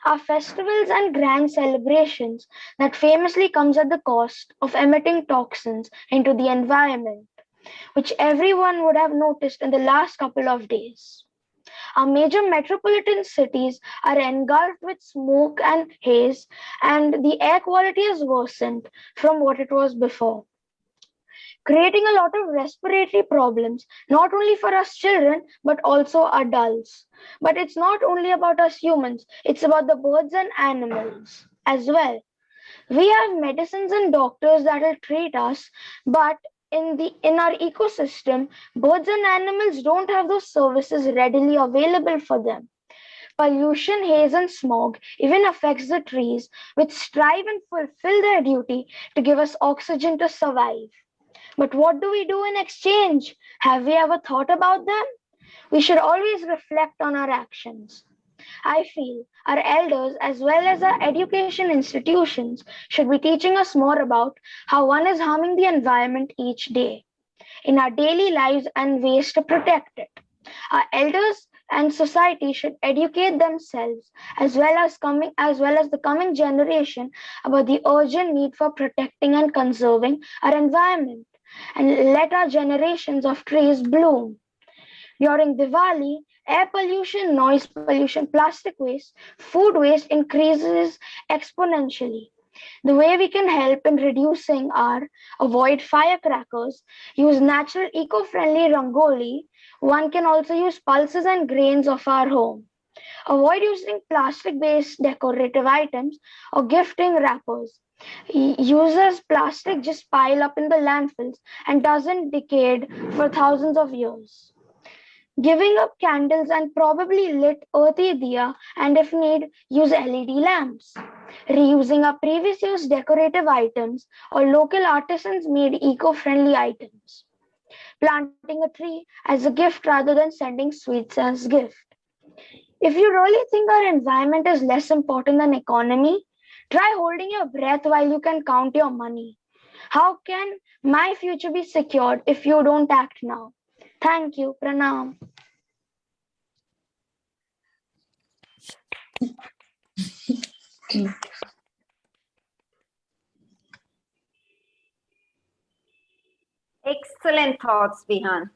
Our festivals and grand celebrations that famously comes at the cost of emitting toxins into the environment, which everyone would have noticed in the last couple of days. Our major metropolitan cities are engulfed with smoke and haze, and the air quality has worsened from what it was before, creating a lot of respiratory problems, not only for us children, but also adults. But it's not only about us humans, it's about the birds and animals as well. We have medicines and doctors that will treat us, but in our ecosystem, birds and animals don't have those services readily available for them. Pollution, haze, and smog even affects the trees, which strive and fulfill their duty to give us oxygen to survive. But what do we do in exchange? Have we ever thought about them? We should always reflect on our actions. I feel our elders, as well as our education institutions, should be teaching us more about how one is harming the environment each day in our daily lives and ways to protect it. Our elders and society should educate themselves as well as the coming generation about the urgent need for protecting and conserving our environment, and let our generations of trees bloom. During Diwali, air pollution, noise pollution, plastic waste, food waste increases exponentially. The way we can help in reducing are avoid firecrackers, use natural eco-friendly rangoli. One can also use pulses and grains of our home. Avoid using plastic-based decorative items or gifting wrappers. Uses plastic just pile up in the landfills and doesn't decay for thousands of years. Giving up candles and probably lit earthy diya, and if need, use LED lamps. Reusing our previous use decorative items or local artisans made eco-friendly items. Planting a tree as a gift rather than sending sweets as gift. If you really think our environment is less important than economy, try holding your breath while you can count your money. How can my future be secured if you don't act now? Thank you. Pranam. Excellent thoughts, Bihan.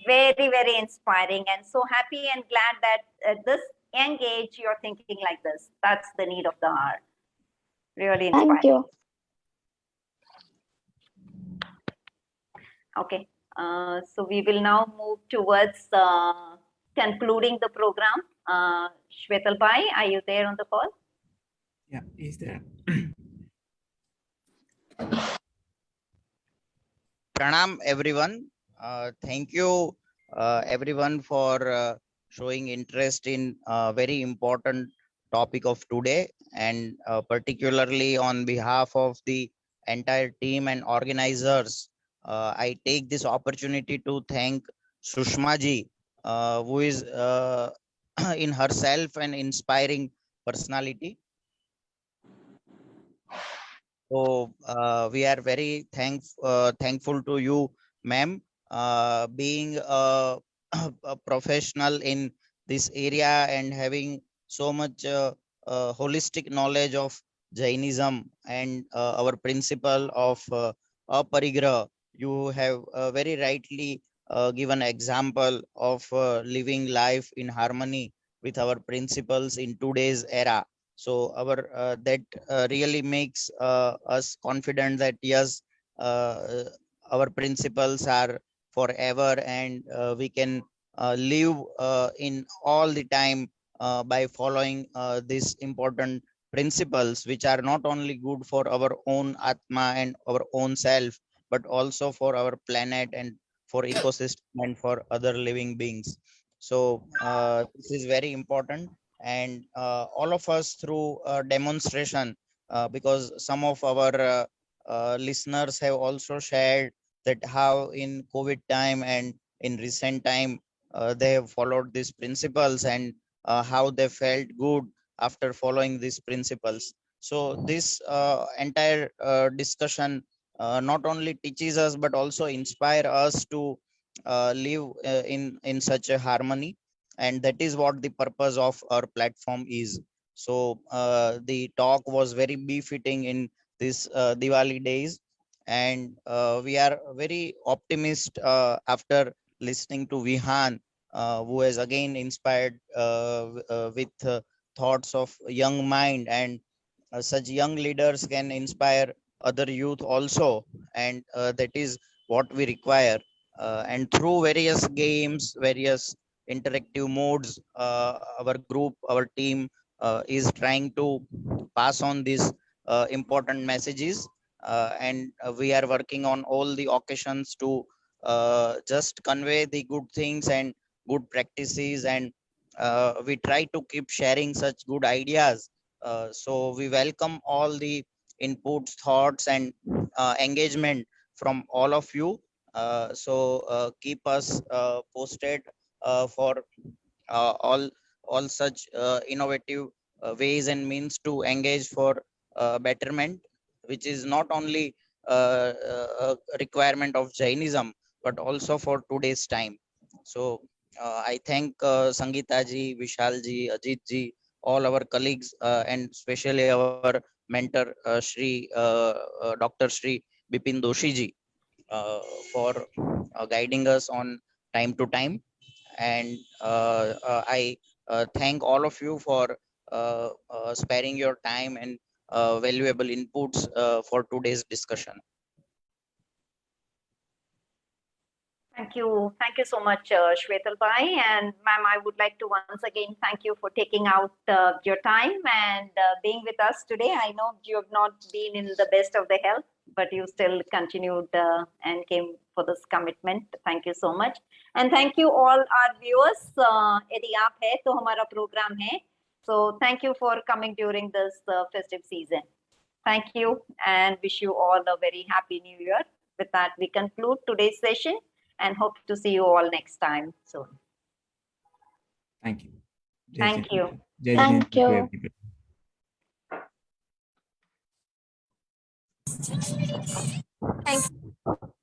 Very, very inspiring, and so happy and glad that at this young age you're thinking like this. That's the need of the hour. Really inspiring. Thank you. Okay, so we will now move towards concluding the program. Shwetal Bhai, are you there on the call? Yeah, is there? Pranam everyone. Thank you everyone for showing interest in very important topic of today, and particularly on behalf of the entire team and organizers, I take this opportunity to thank Sushma ji, who is in herself an inspiring personality. So we are very thankful to you, ma'am, being a professional in this area and having so much holistic knowledge of Jainism and our principle of aparigraha. You have very rightly given example of living life in harmony with our principles in today's era. So our that really makes us confident that yes, our principles are forever, and we can live in all the time by following these important principles, which are not only good for our own atma and our own self, but also for our planet and for ecosystem and for other living beings. So this is very important, and all of us through demonstration, because some of our listeners have also shared that how in COVID time and in recent time they have followed these principles, and how they felt good after following these principles. So this entire discussion not only teaches us but also inspire us to live in such a harmony, and that is what the purpose of our platform is. So the talk was very befitting in this Diwali days, and we are very optimist after listening to Vihan, who has again inspired with thoughts of young mind, and such young leaders can inspire other youth also, and that is what we require. And through various games, various interactive modes, our group, our team is trying to pass on these important messages, and we are working on all the occasions to just convey the good things and good practices, and we try to keep sharing such good ideas. So we welcome all the inputs, thoughts, and engagement from all of you. So keep us posted for all such innovative ways and means to engage for betterment, which is not only a requirement of Jainism but also for today's time. So I thank Sangeeta ji, Vishal ji, Ajit ji, all our colleagues, and especially our mentor, Dr. Shri Bipin Doshi ji, for guiding us on time to time. And I thank all of you for sparing your time and valuable inputs for today's discussion. Thank you so much, Shwetal Bhai. And ma'am, I would like to once again thank you for taking out your time and being with us today. I know you have not been in the best of the health, but you still continued and came for this commitment. Thank you so much. And thank you all our viewers. यदि आप है तो हमारा program है. So thank you for coming during this festive season. Thank you and wish you all a very happy new year. With that, we conclude today's session and hope to see you all next time soon. Thank you. Thank you. Jai Thank Hind to you. everybody. Thank you.